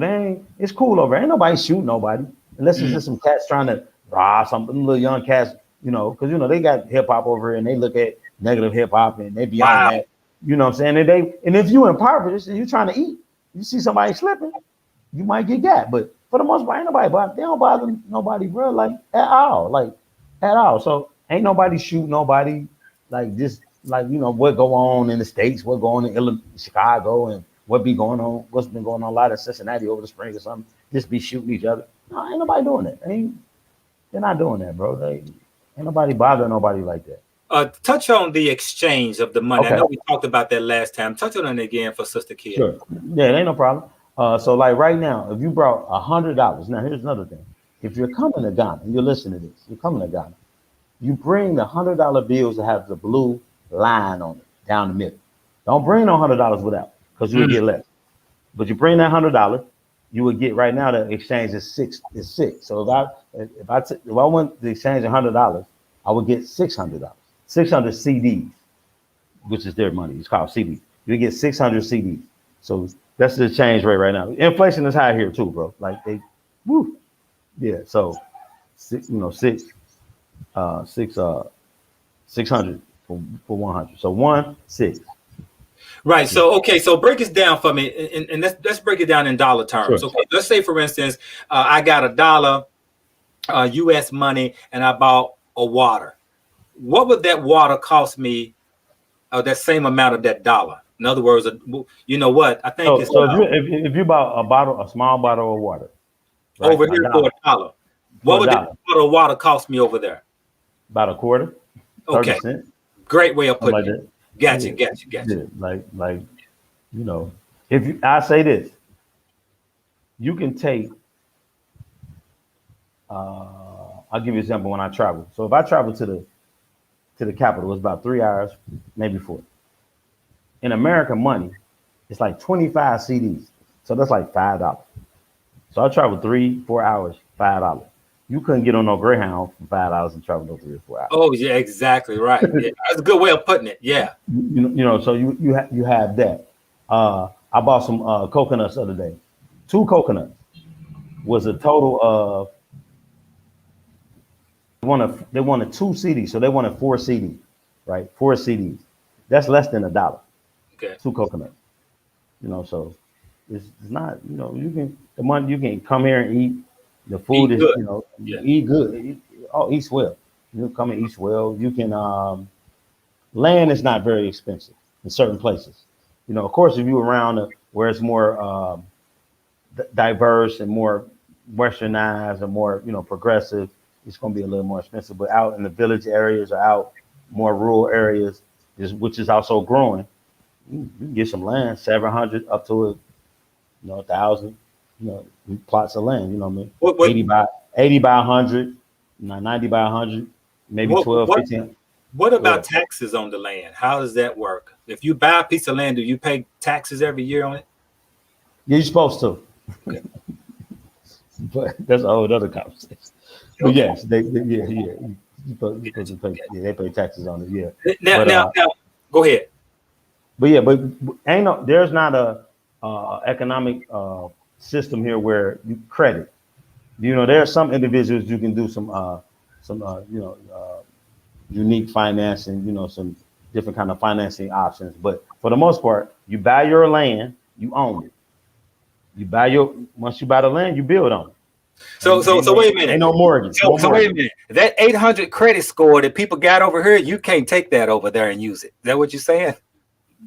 It's cool over there. Ain't nobody shooting nobody. Unless it's just some cats trying to rob some little young cats, because they got hip hop over here and they look at negative hip hop and they beyond Wow. that. You know what I'm saying? And if you impoverished and you're trying to eat, you see somebody slipping, you might get got. But for the most part, ain't nobody bother. They don't bother nobody, bro, like at all. Like at all. So ain't nobody shoot nobody like just like what go on in the States, what go on in Chicago and what's been going on a lot in Cincinnati over the spring or something, just be shooting each other. No, ain't nobody doing that. They're not doing that, bro. Ain't nobody bothering nobody like that. Touch on the exchange of the money. I Okay, know we talked about that last time. Touch on it again for Sister Kid. sure. Yeah, it ain't no problem. So like right now, if you brought $100, now here's another thing. If you're coming to Ghana, and you're listening to this, you're coming to Ghana, you bring the $100 bills that have the blue line on it down the middle. Don't bring no $100 without, because you would get less. But you bring that $100, you would get right now the exchange is six. So if I went to exchange $100, I would get $600, 600 CDs, which is their money. It's called CDs. You would get 600 CDs. So that's the exchange rate right now. Inflation is high here too, bro. Like yeah. So six, 600 for 100. So 1 6. Right. So, okay. So break it down for me, and let's break it down in dollar terms. Sure. Okay. Let's say, for instance, I got $1 U.S. money, and I bought a water. What would that water cost me? That same amount of that dollar. In other words, you know what? I think it's So if you bought a small bottle of water, right, over a here for dollar $1. for What a would that dollar, bottle of water cost me over there? about a quarter, 30 Okay. cents, Great way of something putting like it. that. Gotcha. Yeah, Gotcha. Gotcha. yeah, like you know, if you, I say this, you can take. I'll give you an example when I travel. So if I travel to the capital, it's about 3 hours, maybe four. In American money, it's like 25 CDs. So that's like $5. So I travel 3, 4 hours, $5. You couldn't get on no Greyhound for $5 and travel no 3 or 4 hours. Oh yeah, exactly right. Yeah, that's a good way of putting it. Yeah. So you have that. I bought some coconuts the other day. 2 coconuts was a total of they wanted 2 CDs, so they wanted 4 CDs, right? 4 CDs. That's less than $1. Okay. 2 coconuts. So it's not, you can the money you can come here and eat. The food Eat is, good. you Yeah. eat good. Eat well. You come and eat well. You can land is not very expensive in certain places. Of course, if you're around where it's more diverse and more westernized and more, progressive, it's going to be a little more expensive. But out in the village areas or out more rural areas, which is also growing, you can get some land, 700 up to 1,000, plots of land. You know what I mean? What 80 by 100, 90 by 100, maybe what 12, what 15. what Go about ahead. taxes on the land? How does that work? If you buy a piece of land, do you pay taxes every year on it? Yeah, you're supposed to, Okay. but that's a whole other conversation. But Okay. yes, yeah. You're supposed to pay. Yeah, they pay taxes on it. Yeah, Now, but now, uh, now, go ahead. but ain't no. There's not a economic system here where you credit. There are some individuals you can do some unique financing. Some different kind of financing options. But for the most part, you buy your land, you own it. Once you buy the land, you build on it. So wait a Ain't minute. no mortgage, no So wait a mortgage. minute. That 800 credit score that people got over here, you can't take that over there and use it. Is that what you're saying?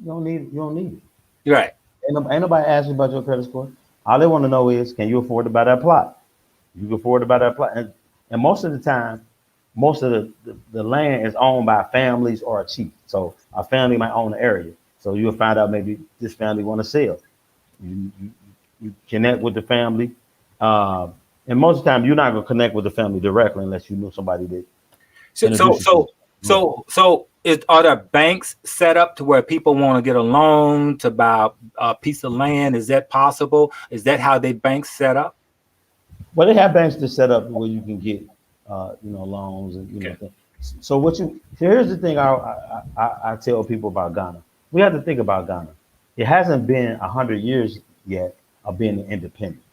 You don't need it. Right. Ain't nobody asking about your credit score. All they want to know is, can you afford to buy that plot? You can afford to buy that plot. And most of the time, most of the land is owned by families or a chief. So a family might own the area. So you'll find out maybe this family want to sell. You connect with the family. And most of the time, you're not going to connect with the family directly unless you know somebody that So so introduce you to. so so are there banks set up to where people want to get a loan to buy a piece of land? Is that possible? Is that how they banks set up? Well, they have banks to set up where you can get, loans and Okay. things. So here's the thing I tell people about Ghana. We have to think about Ghana. It hasn't been 100 years yet of being independent.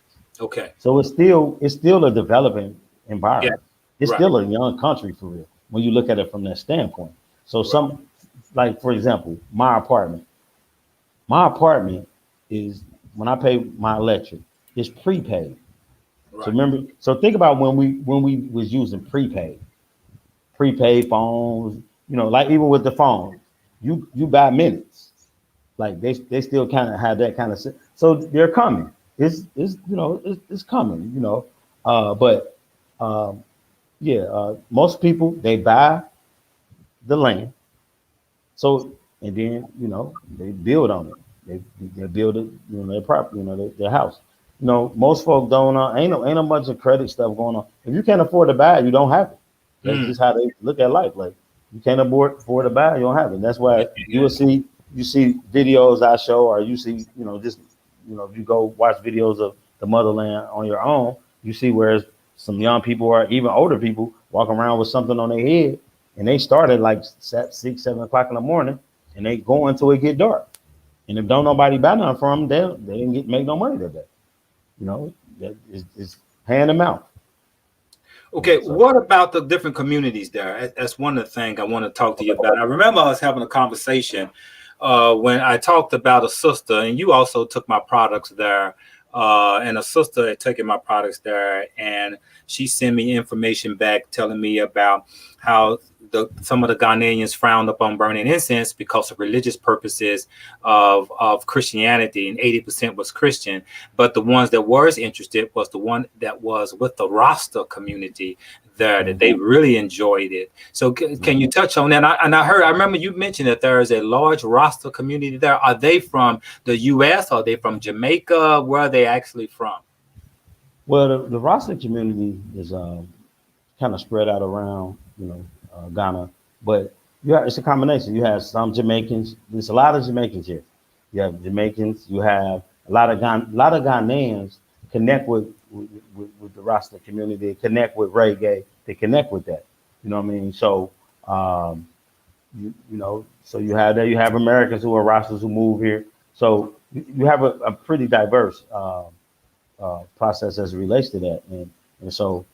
Okay. So it's still a developing Yeah. environment. It's Right. still a young country for real when you look at it from that standpoint. So Right. like for example, my apartment is when I pay my electric, it's prepaid. So Right. remember, so think about when we was using prepaid phones. Like even with the phone, you buy minutes. Like they still kind of have that kind of. So they're coming. It's coming. But yeah, most people they buy the land. So and then they build on it. They build it. Their property. Their house. Most folks don't. Ain't a bunch of credit stuff going on. If you can't afford to buy it, you don't have it. That's Mm. just how they look at life. Like you can't afford to buy it, you don't have it. That's why you see videos I show, or you see just if you go watch videos of the motherland on your own, you see where some young people or even older people walking around with something on their head, and they started like 6, 7 o'clock in the morning, and they go until it get dark. And if don't nobody buy nothing from them, they didn't make no money that day. That is hand to mouth. Okay, So what about the different communities there? That's one of the things I want to talk to you about. I remember us having a conversation when I talked about a sister, and you also took my products there, and a sister had taken my products there, and she sent me information back telling me about how some of the Ghanaians frowned upon burning incense because of religious purposes of Christianity, and 80% was Christian. But the ones that was interested was the one that was with the Rasta community there, that they really enjoyed it. So can you touch on that? I remember you mentioned that there is a large Rasta community there. Are they from the U.S.? Are they from Jamaica? Where are they actually from? Well, the Rasta community is kind of spread out around, Ghana, but it's a combination. You have some Jamaicans. There's a lot of Jamaicans here. You have Jamaicans. You have a lot of Ghanaians connect with the Rasta community. They connect with reggae. They connect with that. You know what I mean? So, so you have that. You have Americans who are Rastas who move here. So you have a pretty diverse process as it relates to that, and so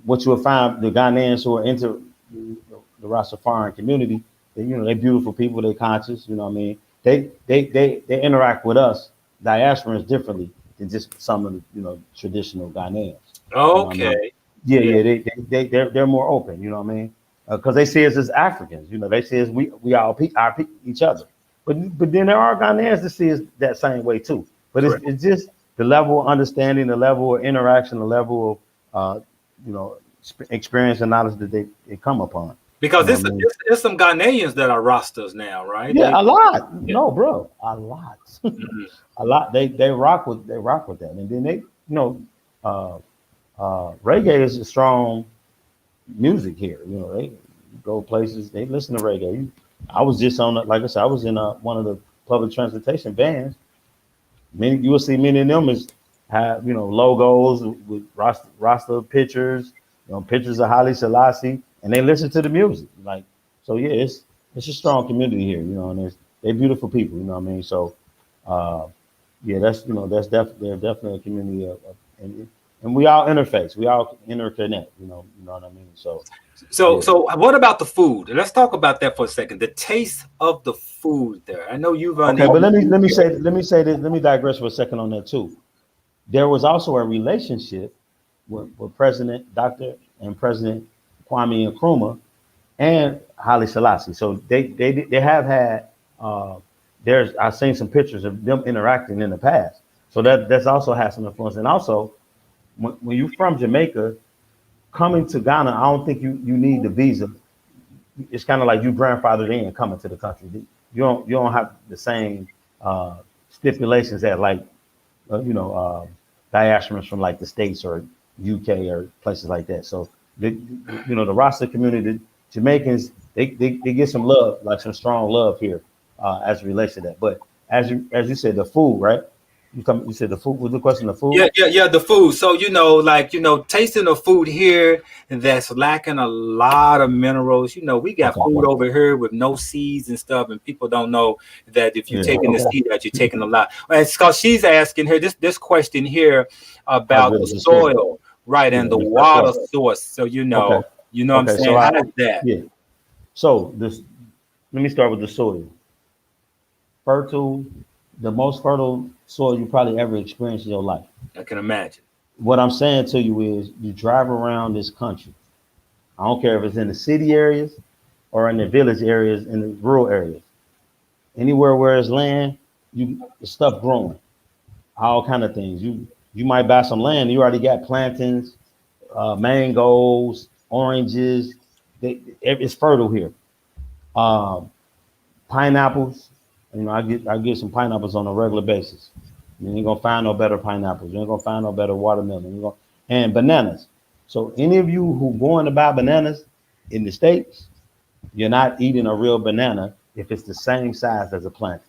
what you will find, the Ghanaians who are into the Rastafarian community, they're beautiful people. They're conscious. You know what I mean? They interact with us diasporans differently than just some of the traditional Ghanaians. Okay. I mean? Yeah. They're more open. You know what I mean? Because they see us as Africans. They see us we all each other. But then there are Ghanaians that see us that same way too. But it's just the level of understanding, the level of interaction, the level of experience and knowledge that they come upon. Because there's some Ghanaians that are Rastas now, right? Yeah, a lot. Yeah. No, bro, a lot. Mm-hmm. A lot. They rock with that, and then they reggae is a strong music here. They go places, they listen to reggae. I was just like I said, I was in one of the public transportation vans. You will see many of them have logos with Rasta pictures, pictures of Haile Selassie, and they listen to the music. So yeah, it's a strong community here, and they're beautiful people, you know what I mean? So yeah, they're definitely a community and we all interface, we all interconnect, you know what I mean? So what about the food? Let's talk about that for a second. The taste of the food there. I know you've okay, but let me say this. Let me digress for a second on that too. There was also a relationship with President Dr. and President Kwame Nkrumah and Haile Selassie. So they have had I've seen some pictures of them interacting in the past. So that's also has some influence. And also when you're from Jamaica, coming to Ghana, I don't think you need the visa. It's kind of like you grandfathered in coming to the country. You don't have the same stipulations that diasporans from like the States or UK or places like that. So the Rasta community, the Jamaicans, they get some love, like some strong love here as it relates to that. But as you said, the food, right? You said the food was the question. The food. Yeah, the food. So tasting the food here that's lacking a lot of minerals. We got food over here with no seeds and stuff, and people don't know that if you're taking the seed out, you're taking a lot. And because she's asking her this question here about the soil, right, and the water source. So what I'm saying. So how is that? Yeah. So let me start with the soil. Fertile. The most fertile soil you probably ever experienced in your life. I can imagine. What I'm saying to you is you drive around this country. I don't care if it's in the city areas or in the village areas, in the rural areas. Anywhere where there's land, the stuff growing. All kind of things. You might buy some land, you already got plantains, mangoes, oranges. It's fertile here. Pineapples. I get some pineapples on a regular basis. You ain't gonna find no better pineapples. You ain't gonna find no better watermelon. And bananas. So any of you who going to buy bananas in the States, you're not eating a real banana if it's the same size as a plant.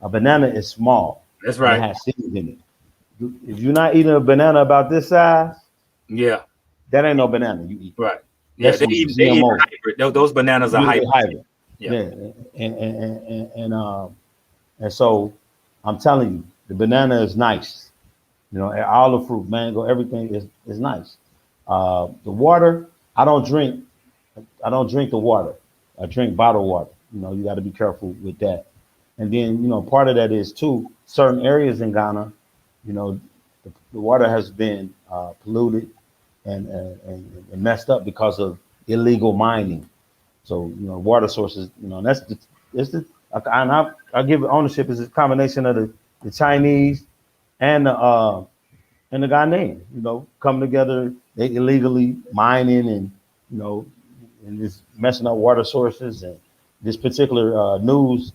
A banana is small. That's right. It has seeds in it. If you're not eating a banana about this size, that ain't no banana you eat. Right. Yeah, they eat hybrid. Those bananas are hybrid. Yeah. And so I'm telling you, the banana is nice. All the fruit, mango, everything is nice. The water, I don't drink the water. I drink bottled water. You got to be careful with that. And then, part of that is too, certain areas in Ghana, the water has been polluted and messed up because of illegal mining. So, water sources, and it's the, and I give it ownership is a combination of the Chinese and the Ghanaians, coming together, they illegally mining you know, and just messing up water sources. And this particular news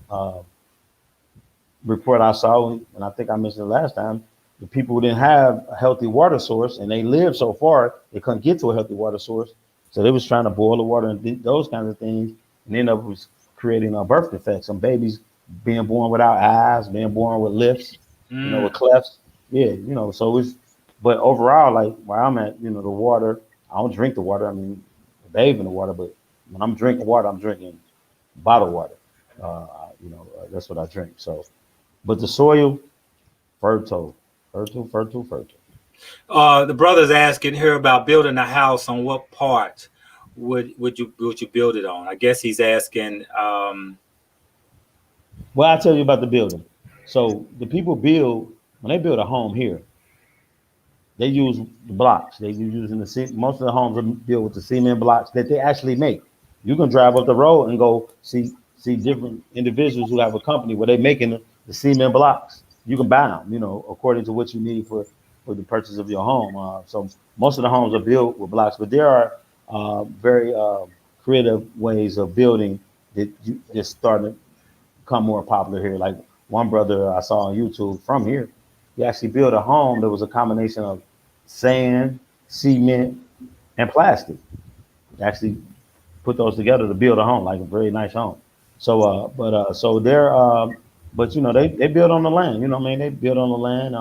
report I saw, and I think I mentioned it last time, the people who didn't have a healthy water source and they lived so far, they couldn't get to a healthy water source. So they was trying to boil the water and those kinds of things. And then it was creating a birth defect. Some babies being born without eyes, being born with lips, Mm. with clefts. Yeah, so it's, but overall, like where I'm at, the water, I don't drink the water. I mean, I bathe in the water, but when I'm drinking water, I'm drinking bottled water. That's what I drink. So, but the soil, fertile, fertile, fertile, fertile. The brother's asking here about building a house. On what part would you build it on? I guess he's asking. Well, I'll tell you about the building. So the people build, when they build a home here, they use the blocks. They using most of the homes are built with the cement blocks that they actually make. You can drive up the road and go see different individuals who have a company where they're making the cement blocks. You can buy them, according to what you need for the purchase of your home. So most of the homes are built with blocks, but there are very creative ways of building that just starting to become more popular here. Like one brother I saw on YouTube from here, he actually built a home that was a combination of sand, cement, and plastic. He actually put those together to build a home, like a very nice home. So, so they're, but they build on the land. You know what I mean? They build on the land.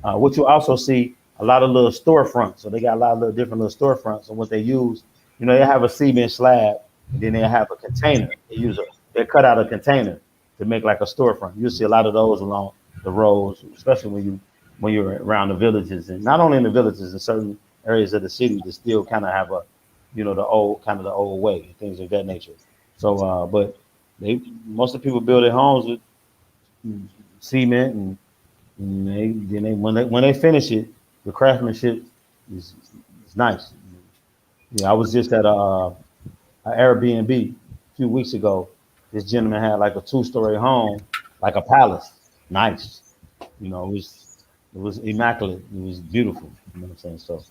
What you also see a lot of little storefronts. So they got a lot of little different little storefronts. And what they use, they have a cement slab, and then they have a container. They cut out a container to make like a storefront. You see a lot of those along the roads, especially when you're around the villages, and not only in the villages, in certain areas of the city that still kind of have the old way and things of that nature. So, but most of the people build their homes with cement and when they finish it, the craftsmanship is nice. Yeah, I was just at a Airbnb a few weeks ago. This gentleman had like a two-story home, like a palace. Nice. It was immaculate. It was beautiful. You know what I'm saying? So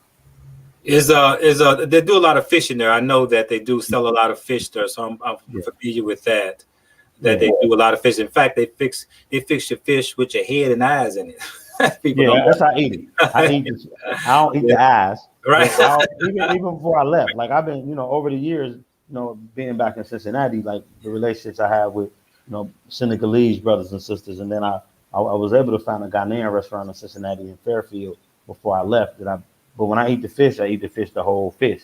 They do a lot of fishing there. I know that they do sell a lot of fish there, so I'm yeah, familiar with that. That yeah, they do a lot of fish. In fact, they fix your fish with your head and eyes in it. People don't yeah. That's how I eat it. I eat this. I don't eat yeah, the eyes, right. but even before I left, like I've been, over the years, being back in Cincinnati, like the relationships I have with, Senegalese brothers and sisters, and then I was able to find a Ghanaian restaurant in Cincinnati in Fairfield before I left. But when I eat the fish, I eat the fish, the whole fish,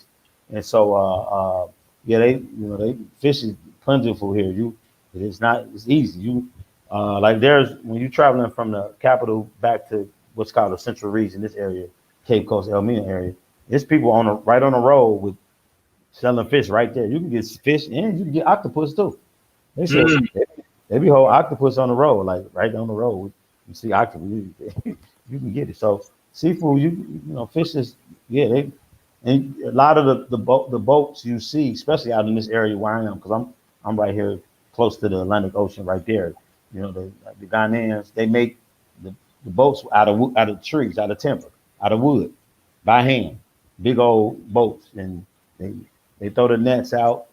and so yeah, they fish is plentiful here. It's easy. Like there's when you're traveling from the capital back to what's called the central region, this area, Cape Coast, Elmina area. There's people right on the road with selling fish right there. You can get fish and you can get octopus too. They sell Mm. they be whole octopus on the road, like right down the road. You see octopus, you can get it. So seafood, fish is yeah. And a lot of the boats you see, especially out in this area where I am, because I'm right here close to the Atlantic Ocean, right there. The Ghanaians they make the boats out of trees, out of timber, out of wood, by hand, big old boats, and they they throw the nets out,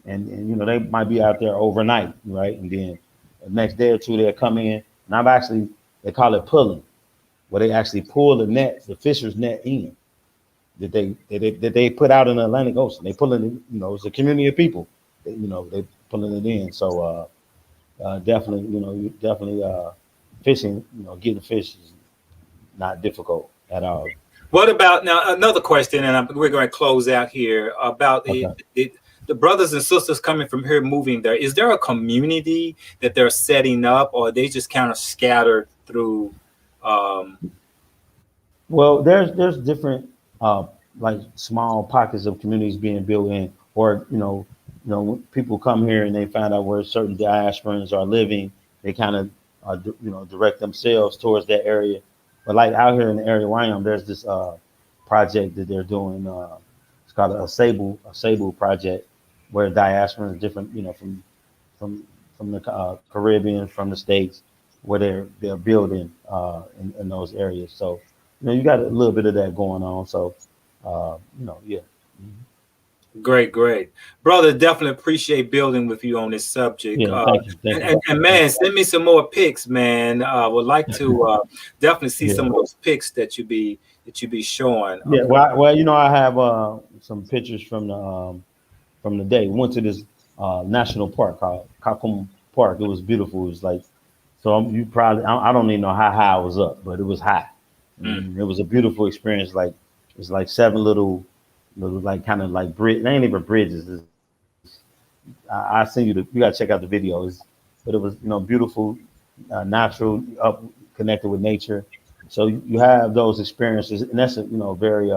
and they might be out there overnight, right? And then the next day or two they'll come in, and they call it pulling, where they actually pull the net, the fisher's net in that they put out in the Atlantic Ocean. They pulling it, it's a community of people. They pulling it in. So definitely, you definitely fishing. Getting fish is not difficult at all. What about now? Another question, and we're going to close out here about Okay. the brothers and sisters coming from here, moving there. Is there a community that they're setting up, or are they just kind of scattered through? Um, Well, there's different like small pockets of communities being built in, or when people come here and they find out where certain diasporans are living, they kind of direct themselves towards that area. But like out here in the area where I am, there's this project that they're doing. It's called a Sable project, where diasporans different, from from the Caribbean, from the states, where they're building in those areas. So you got a little bit of that going on. So yeah. Great, great, brother. Definitely appreciate building with you on this subject. Yeah, thank you, thank you. And man, send me some more pics, man. Would like to definitely see Yeah, some of those pics that you be showing. yeah. Well, I have some pictures from the day. We went to this national park called Kakum Park. It was beautiful. It was like, so you probably, I don't even know how high I was up, but it was high. Mm. And it was a beautiful experience. Like it's like seven little like kind of like bridge. They ain't even bridges. I send you you gotta check out the videos. But it was beautiful, natural, up connected with nature. So you have those experiences, and that's a very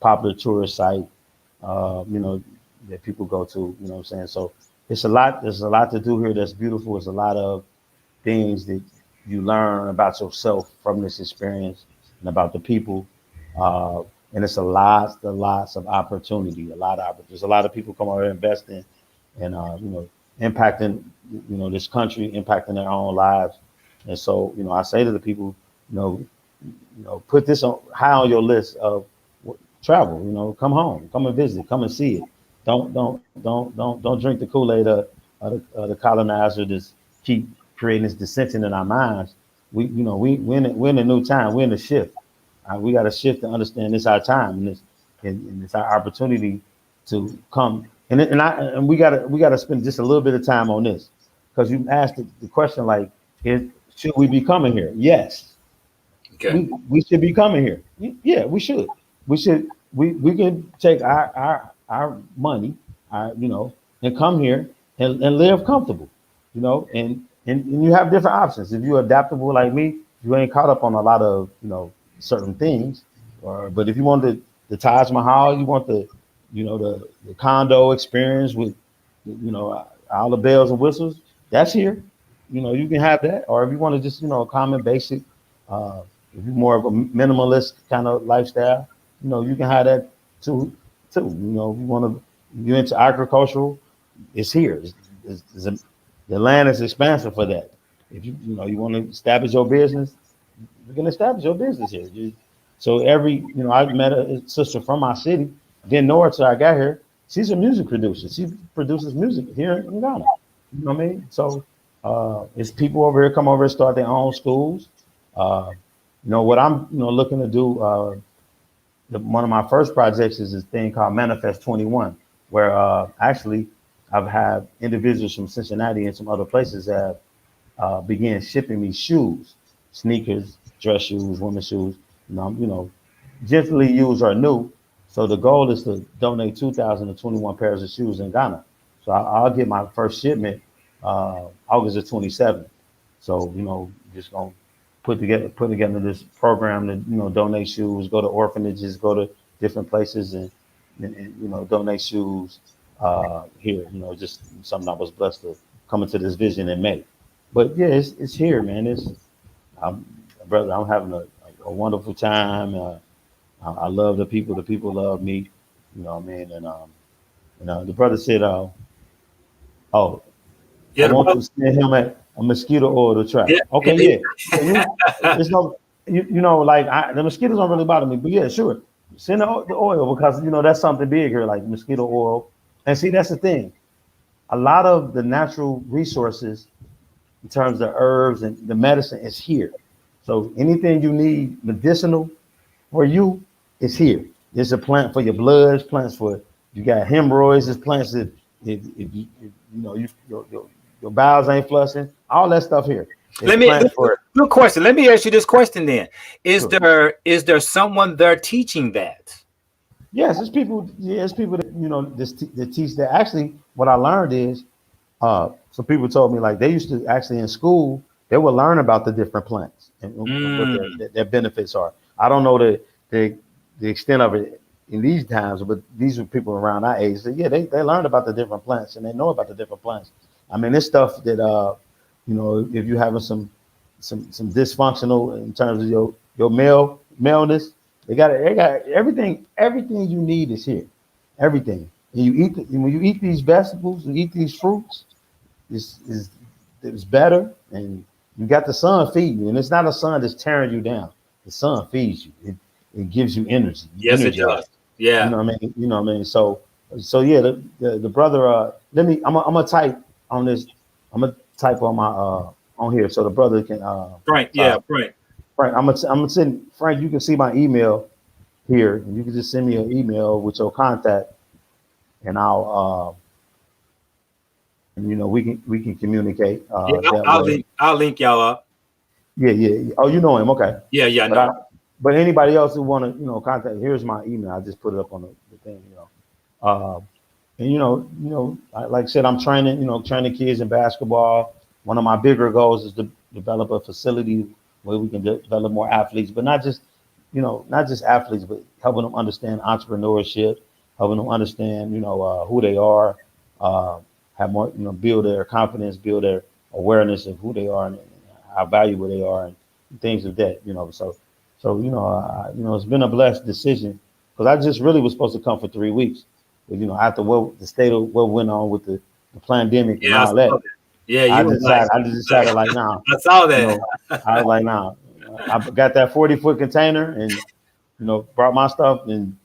popular tourist site. You know that people go to. You know what I'm saying? So it's a lot. There's a lot to do here. That's beautiful. It's a lot of things that you learn about yourself from this experience and about the people. Uh, and it's lots of opportunity. There's a lot of people come over here investing and impacting this country, impacting their own lives. And so I say to the people, you know, put this on high on your list of travel. Come home, come and visit, come and see it. Don't drink the Kool-Aid of the colonizer that's keep creating this dissension in our minds. We're in a new time. We're in a shift. We got to shift to understand this our time, and it's our opportunity to come. And we gotta spend just a little bit of time on this, because you asked the question like, should we be coming here? Yes, Okay. we should be coming here. Yeah, we should. We should. We can take our money, and come here and live comfortable, and you have different options. If you're adaptable like me, you ain't caught up on a lot of certain things. But if you want the Taj Mahal, you want the condo experience with all the bells and whistles, that's here. You can have that. Or if you want to just a common basic, if you're more of a minimalist kind of lifestyle, you can have that too. If you want to, you're into agricultural, it's here. The land is expansive for that. If you want to establish your business, you can establish your business here. So I met a sister from my city, didn't know her till I got here. She's a music producer. She produces music here in Ghana. You know what I mean? So it's people over here come over and start their own schools. What I'm looking to do. One of my first projects is this thing called Manifest 21, where actually I've had individuals from Cincinnati and some other places have began shipping me shoes, sneakers, dress shoes, women's shoes. Gently used or new. So the goal is to donate 2,021 pairs of shoes in Ghana. So I'll get my first shipment August the 27th. So just gonna put together this program to donate shoes, go to orphanages, go to different places, and donate shoes here. Just something I was blessed to come into this vision in May. But yeah, it's here, man. I'm, brother, I'm having a wonderful time. I love the people. The people love me. You know what I mean? And the brother said, "Oh, I Yeah, want to send him a mosquito oil to try." yeah, Okay, yeah. It's no, like the mosquitoes don't really bother me, but yeah, sure. Send the oil, because that's something big here, like mosquito oil. And see, that's the thing. A lot of the natural resources in terms of herbs and the medicine is here. So anything you need medicinal for you is here. There's a plant for your bloods, plants for you got hemorrhoids, there's plants that your bowels ain't flushing, all that stuff here. There's let me plants for good question. Let me ask you this question then. Is sure. there someone there teaching that? Yes, it's people. Yeah, it's people that that teach that. Actually, what I learned is, some people told me like they used to actually in school they would learn about the different plants and what Mm, their benefits are. I don't know the extent of it in these times, but these were people around our age. So yeah, they learned about the different plants and they know about the different plants. I mean, it's stuff that you know, if you're having some dysfunctional in terms of your maleness, they got everything you need is here, everything. And you eat when you eat these vegetables, you eat these fruits, it's better, and you got the sun feeding you, and it's not a sun that's tearing you down. The sun feeds you. It gives you energy. Yes, it does. Yeah. You know what I mean? You know what I mean? So yeah, the brother I'm gonna type on this. I'm gonna type on my on here so the brother can Frank, yeah, Frank. Frank, I'm gonna send Frank, you can see my email here, and you can just send me an email with your contact, and I'll you know, we can communicate Yeah, that way. I'll link y'all up. Yeah. Oh, you know him, okay. Yeah, I But know. but anybody else who want to, you know, contact, here's my email. I just put it up on the thing, you know. And like I said, I'm training kids in basketball. One of my bigger goals is to develop a facility where we can develop more athletes, but not just athletes, but helping them understand entrepreneurship, helping them understand, who they are, have more, build their confidence, build their awareness of who they are and how valuable they are and things of that, So it's been a blessed decision because I just really was supposed to come for 3 weeks. But, after what the state of what went on with the pandemic and all that, yeah, you I just decided like, nah. I saw that. I was like, nah. I got that 40-foot container and brought my stuff and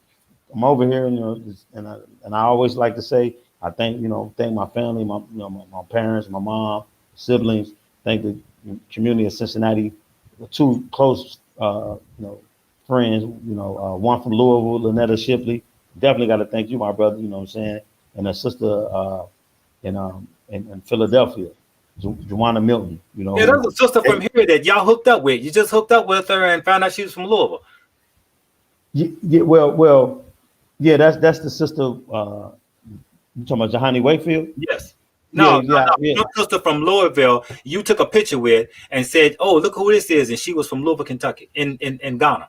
I'm over here and I always like to say I thank my family, my parents, my mom, siblings, thank the community of Cincinnati, two close friends, one from Louisville, Lynetta Shipley. Definitely got to thank you, my brother, you know what I'm saying, and a sister in Philadelphia, Joanna Milton, Yeah, there's a sister from here that y'all hooked up with. You just hooked up with her and found out she was from Louisville. Yeah, well, yeah, that's the sister. You talking about Jahani Wakefield? Yes. No, your sister from Louisville. You took a picture with and said, "Oh, look who this is," and she was from Louisville, Kentucky, in Ghana.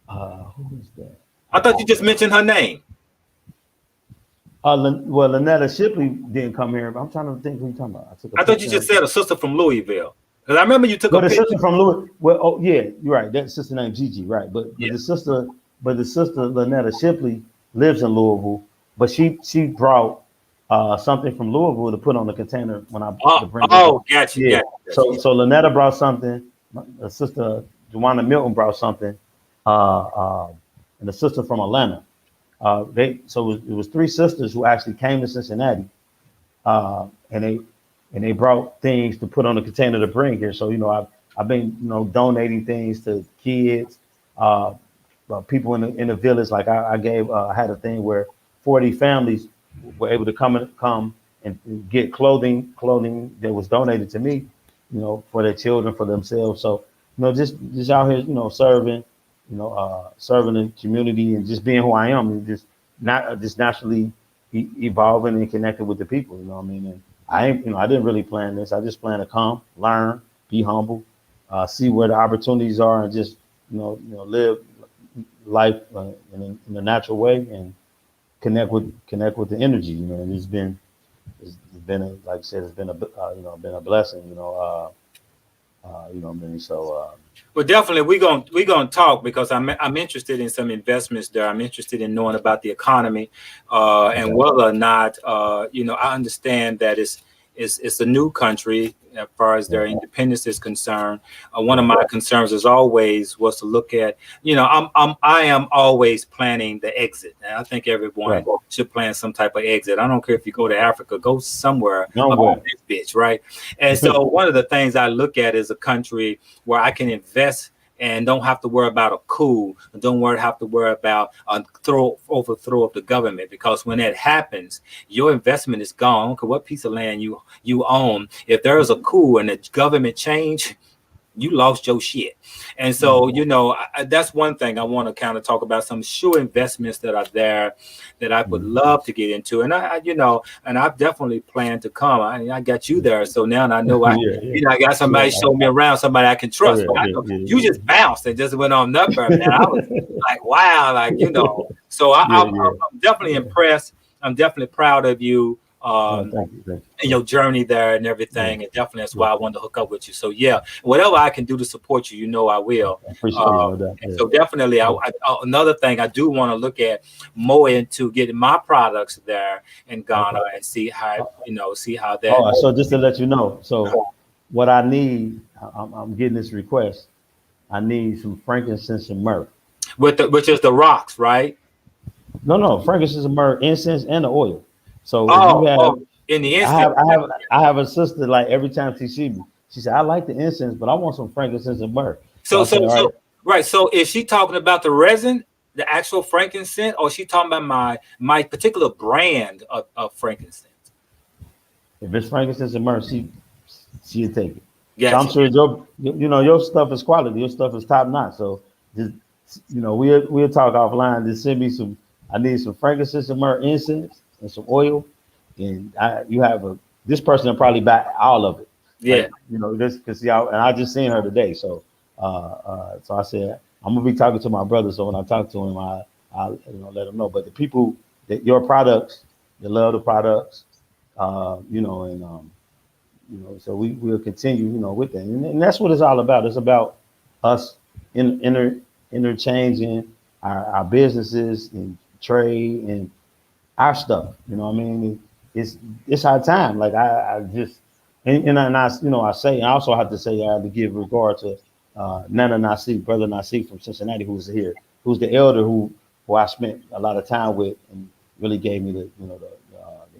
Who is that? I thought you just mentioned her name. Well, Lynetta Shipley didn't come here, but I'm trying to think who you're talking about. I thought you just said a sister from Louisville. Because I remember you took a picture. Sister from Louisville. Well, oh yeah, you're right. That sister named Gigi, right? But the sister Lynetta Shipley lives in Louisville, but she brought something from Louisville to put on the container when I bring it. Gotcha. Yeah. Gotcha. So Lynetta brought something. The sister Joanna Milton brought something, and the sister from Atlanta. It was three sisters who actually came to Cincinnati, and they brought things to put on the container to bring here. So I've been donating things to kids, people in the village. Like I had a thing where 40 families were able to come and get clothing that was donated to me, for their children, for themselves. So just out here serving. Serving the community and just being who I am, and just naturally evolving and connecting with the people. You know what I mean? And I didn't really plan this. I just plan to come, learn, be humble, see where the opportunities are, and just live life in a natural way and connect with the energy. And it's been like I said, it's been a blessing. So. Well, definitely we're gonna talk because I'm interested in some investments there. I'm interested in knowing about the economy and whether or not I understand that it's a new country as far as their independence is concerned. One of my concerns as always was to look at I am always planning the exit, and I think everyone should plan some type of exit. I don't care if you go to Africa, go somewhere about this bitch, right? And so one of the things I look at is a country where I can invest and don't have to worry about a coup, don't have to worry about overthrow of the government, because when that happens, your investment is gone. I don't care what piece of land you own. If there is a coup and the government change, you lost your shit. And so, that's one thing I want to kind of talk about, some sure investments that are there that I would love to get into. And I've definitely planned to come. I got you there. So now I know I got somebody show me around, somebody I can trust. You just bounced and just went on number. And I was like, wow, So Yeah, I'm definitely impressed. I'm definitely proud of you. Thank you, thank And your journey there and you. everything. And definitely that's Yeah, why I wanted to hook up with you. So yeah, whatever I can do to support you, you know I will. I appreciate you, no doubt. And so definitely, another thing I do want to look at more into getting my products there in Ghana and see how see how that. Oh, so just to let you know, so what I need, I'm getting this request. I need some frankincense and myrrh. Which is the rocks, right? No, frankincense and myrrh, incense and the oil. So if you have, Oh, in the I instant. have, I have, I have a sister. Like every time she see me, she said, "I like the incense, but I want some frankincense and myrrh." So So I said, so "All right, so right. So is she talking about the resin, the actual frankincense, or is she talking about my particular brand of frankincense? if it's frankincense and myrrh, she'll take it." So I'm Gotcha. sure your stuff is quality. Your stuff is top notch. So just we'll talk offline. Just send me some. I need some frankincense and myrrh incense and some oil, and you have a this person will probably buy all of it. Yeah. Like this because and I just seen her today. So so I said I'm gonna be talking to my brother. So when I talk to him, I let him know. But the people that your products, they love the products, and so we'll continue, with that, and that's what it's all about. It's about us interchanging our businesses and trade and our stuff. You know what I mean? It's our time. Like I just I say I also have to say I have to give regard to Nana Nasi, brother Nasi from Cincinnati, who's here, who's the elder who I spent a lot of time with and really gave me the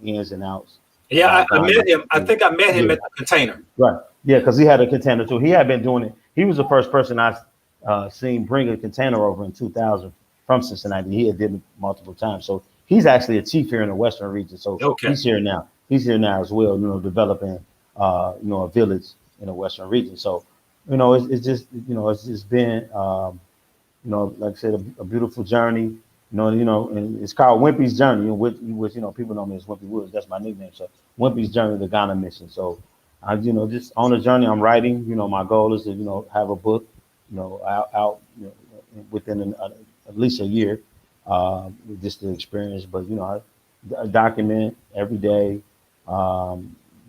ins and outs Yeah, about I Ghana. met him. I think I met him Yeah. at the container. Right. Yeah, because he had a container too. He had been doing it. He was the first person I seen bring a container over in 2000 from Cincinnati. He had did it multiple times. So he's actually a chief here in the Western region. So Okay. he's here now. He's here now as well. Developing a village in the Western region. So it's just been like I said, a beautiful journey. And it's called Wimpy's Journey, which people know me as Wimpy Woods. That's my nickname. So Wimpy's Journey, the Ghana Mission. So I, just on the journey I'm writing. My goal is to, have a book, out within at least a year, just the experience. But I document every day. I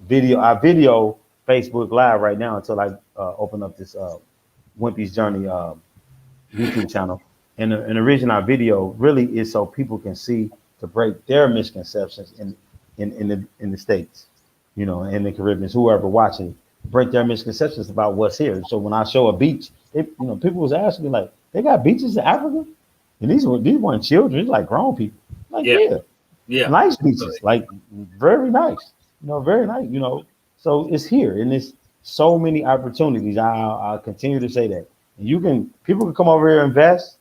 video Facebook Live right now until I open up this Wimpy's Journey YouTube channel. And the reason I video really is so people can see to break their misconceptions in the States, in the Caribbean, whoever watching, break their misconceptions about what's here. So when I show a beach, people was asking me like, they got beaches in Africa? And these weren't children, it's like grown people. Like, Yeah. Yeah. nice beaches, like very nice, very nice, So it's here and it's so many opportunities. I'll continue to say that. And people can come over here, invest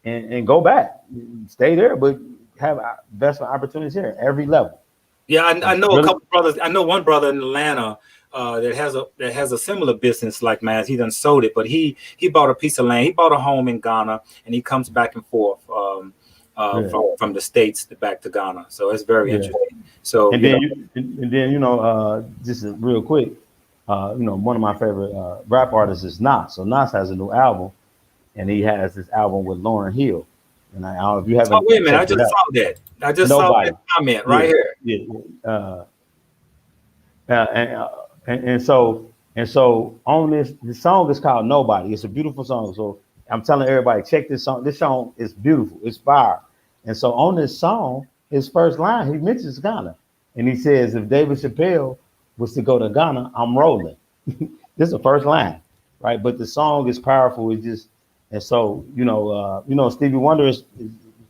and go back, stay there, but have investment opportunities here at every level. Yeah, I know a couple brothers. I know one brother in Atlanta that has a similar business like mine. He done sold it, but he bought a piece of land. He bought a home in Ghana, and he comes back and forth from the States back to Ghana. So it's very interesting. So and then just real quick, one of my favorite rap artists is Nas. So Nas has a new album, and he has this album with Lauryn Hill. And I don't know if you haven't. Oh, wait a minute! I just saw that. I just saw that comment right here. Yeah. And so on the song is called Nobody. It's a beautiful song. So I'm telling everybody, check this song. This song is beautiful. It's fire. And so on this song, his first line, he mentions Ghana. And he says, if David Chappelle was to go to Ghana, I'm rolling. This is the first line, right? But the song is powerful. It's just, and so, Stevie Wonder is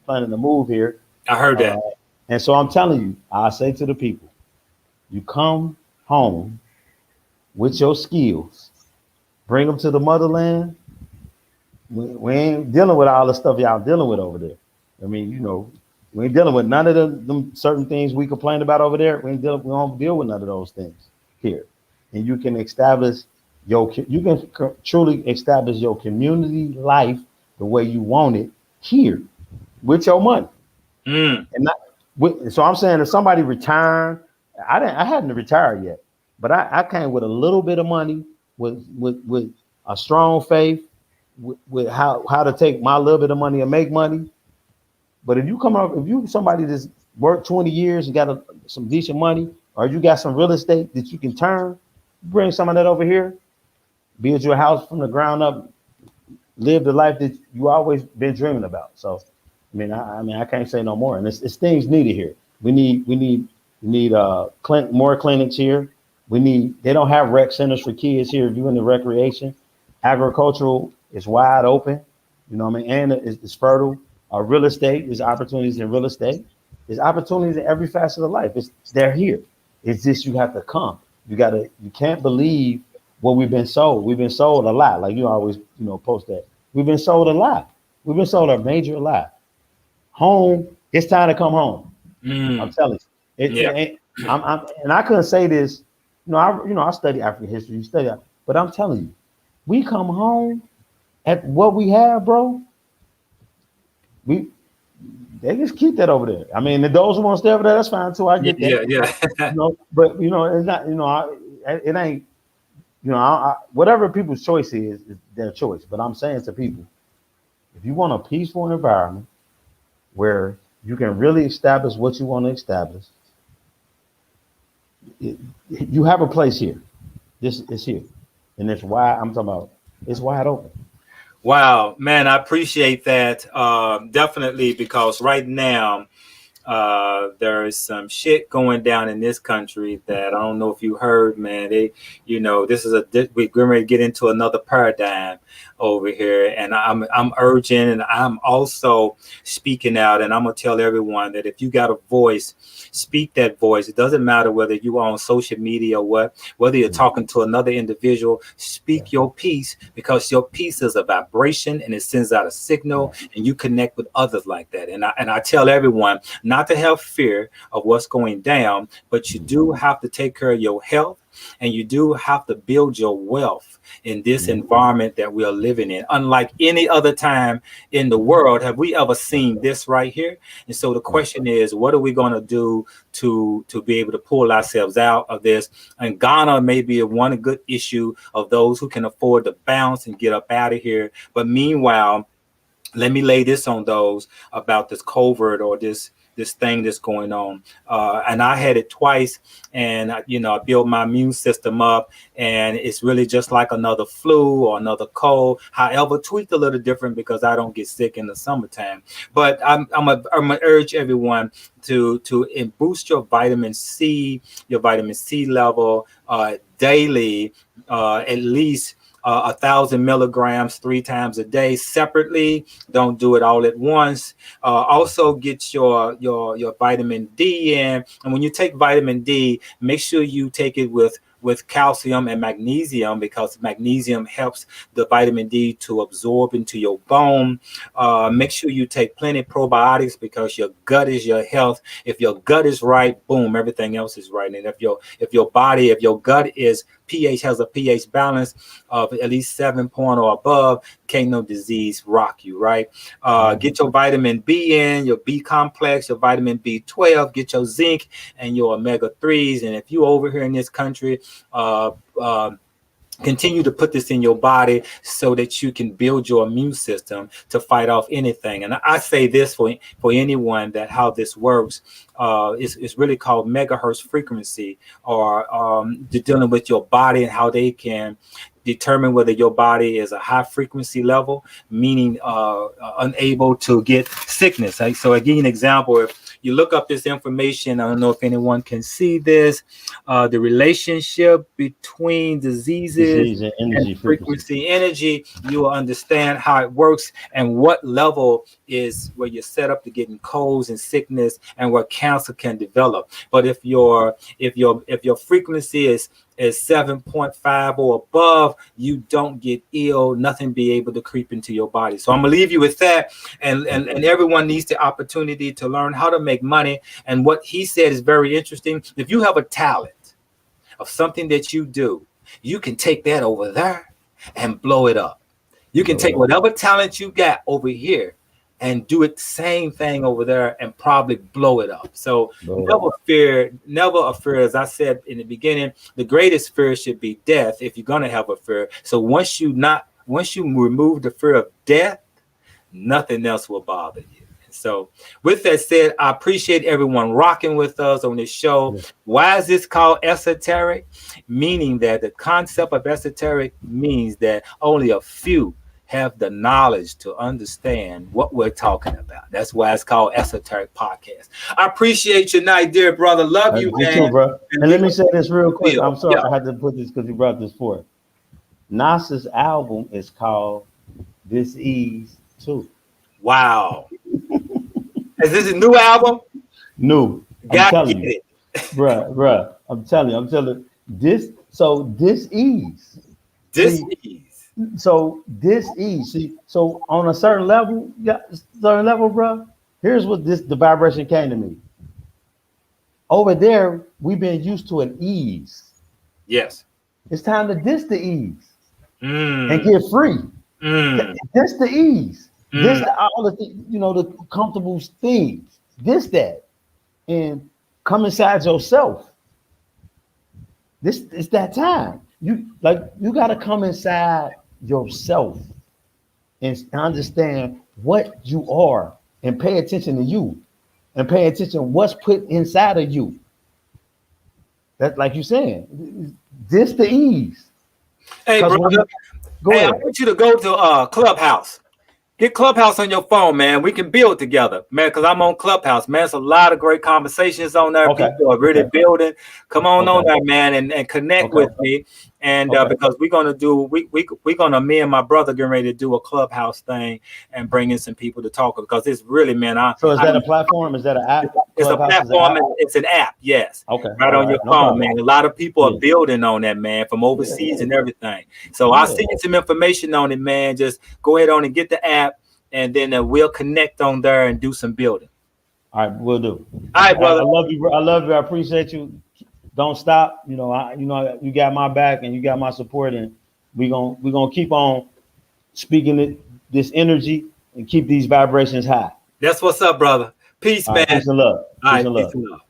planning to move here. I heard that. And so I'm telling you, I say to the people, you come home with your skills, bring them to the motherland. We ain't dealing with all the stuff y'all dealing with over there. I mean, we ain't dealing with none of them certain things we complain about over there. We don't deal with none of those things here. And you can truly establish your community life the way you want it here with your money. And so I'm saying if somebody retired, I hadn't retired yet, but I came with a little bit of money, with a strong faith, with how to take my little bit of money and make money. But if you come up, if you somebody that's worked 20 years and got some decent money, or you got some real estate that you can turn, bring some of that over here, build your house from the ground up, live the life that you always been dreaming about. So, I can't say no more. And it's things needed here. We need more clinics here. They don't have rec centers for kids here. If you're in the recreation, agricultural is wide open. You know what I mean? And it's fertile. Real estate, there's opportunities in real estate. There's opportunities in every facet of life. They're here. It's just you have to come. You can't believe what we've been sold. We've been sold a lot. Like you always, post that. We've been sold a lot. We've been sold a major lot. Home, it's time to come home. I'm telling you. And I couldn't say this. I study African history, but I'm telling you, we come home at what we have, bro. They just keep that over there. I mean, those who want to stay over there, that's fine too. I get that. Yeah. But it's not. It ain't. Whatever people's choice is their choice. But I'm saying to people, if you want a peaceful environment where you can really establish what you want to establish, you have a place here. This is here, and it's wide. I'm talking about. It's wide open. Wow, man, I appreciate that. Definitely, because right now there is some shit going down in this country that I don't know if you heard, man. This is we're going to get into another paradigm over here, and I'm urging, and I'm also speaking out, and I'm gonna tell everyone that if you got a voice, speak that voice. It doesn't matter whether you are on social media or whether you're talking to another individual. Speak your piece, because your piece is a vibration and it sends out a signal, and you connect with others like that. And I tell everyone not to have fear of what's going down, but you do have to take care of your health, and you do have to build your wealth in this environment that we are living in. Unlike any other time in the world have we ever seen this right here. And so the question is, what are we going to do to be able to pull ourselves out of this? And Ghana may be one good issue of those who can afford to bounce and get up out of here. But meanwhile, let me lay this on those about this covert or this thing that's going on. And I had it twice, and I built my immune system up, and it's really just like another flu or another cold. However, tweaked a little different because I don't get sick in the summertime. But I'm gonna urge everyone to boost your vitamin C level daily, at least 1,000 milligrams 3 times a day separately. Don't do it all at once. Also get your vitamin D in. And when you take vitamin D, make sure you take it with calcium and magnesium, because magnesium helps the vitamin D to absorb into your bone. Make sure you take plenty of probiotics, because your gut is your health. If your gut is right, boom, everything else is right. And if your gut is has a pH balance of at least 7 point or above, can't no disease rock you, right? Get your vitamin B in, your B complex, your vitamin B12, get your zinc and your omega-3s. And if you over here in this country, continue to put this in your body so that you can build your immune system to fight off anything. And I say this for anyone, that how this works is really called megahertz frequency, or dealing with your body and how they can determine whether your body is a high frequency level, meaning unable to get sickness. Right? So I give you an example. If you look up this information, I don't know if anyone can see this, the relationship between diseases and energy, frequency, energy, you will understand how it works and what level is where you're set up to getting colds and sickness and where cancer can develop. But if your frequency is 7.5 or above, you don't get ill, nothing be able to creep into your body. So I'm gonna leave you with that, and everyone needs the opportunity to learn how to make money. And what he said is very interesting. If you have a talent of something that you do, you can take that over there and blow it up. You can take whatever talent you got over here and do it the same thing over there and probably blow it up. So never fear, as I said in the beginning, the greatest fear should be death if you're gonna have a fear. So once you remove the fear of death, nothing else will bother you. So with that said, I appreciate everyone rocking with us on this show. Yeah. Why is this called esoteric? Meaning that the concept of esoteric means that only a few have the knowledge to understand what we're talking about. That's why it's called Esoteric Podcast. I appreciate you tonight, dear brother. Love you, You man. too, bro. And let me say this real quick. I'm sorry, Yeah. I had to put this because you brought this forth. Nas's album is called This Ease Too. Wow. Is this a new album? New. Got I'm telling you. it. Bruh. I'm telling you. This, so this ease. This See, ease. So this ease. See, so on a certain level, bro, here's what the vibration came to me. Over there, we've been used to an ease. Yes. It's time to diss the ease Mm. and get free. Mm. This the ease. Mm. This all the the comfortable things. This that, and come inside yourself. This it's that time. You gotta come inside yourself and understand what you are, and pay attention to you, and pay attention what's put inside of you. That's like you saying. This the ease. Hey, brother. Go ahead. I want you to go to Clubhouse. Get Clubhouse on your phone, man. We can build together, man, because I'm on Clubhouse, man. It's a lot of great conversations on there. Okay. People are really building. Come on there, man, and connect with me. And because we're gonna do me and my brother getting ready to do a Clubhouse thing and bring in some people to talk, because it's really, man. So is that a platform? Is that an app? It's a platform. It's an app. Yes. Okay. Right on your phone, man. A lot of people are building on that, man, from overseas and everything. So I'll send you some information on it, man. Just go ahead on and get the app, and then we'll connect on there and do some building. All right, we'll do. All right, brother. I love you, bro. I love you. I appreciate you. Don't stop. You you got my back and you got my support, and we're gonna keep on speaking this energy and keep these vibrations high. That's what's up, brother. Peace, man. Peace and love. All right, peace and love.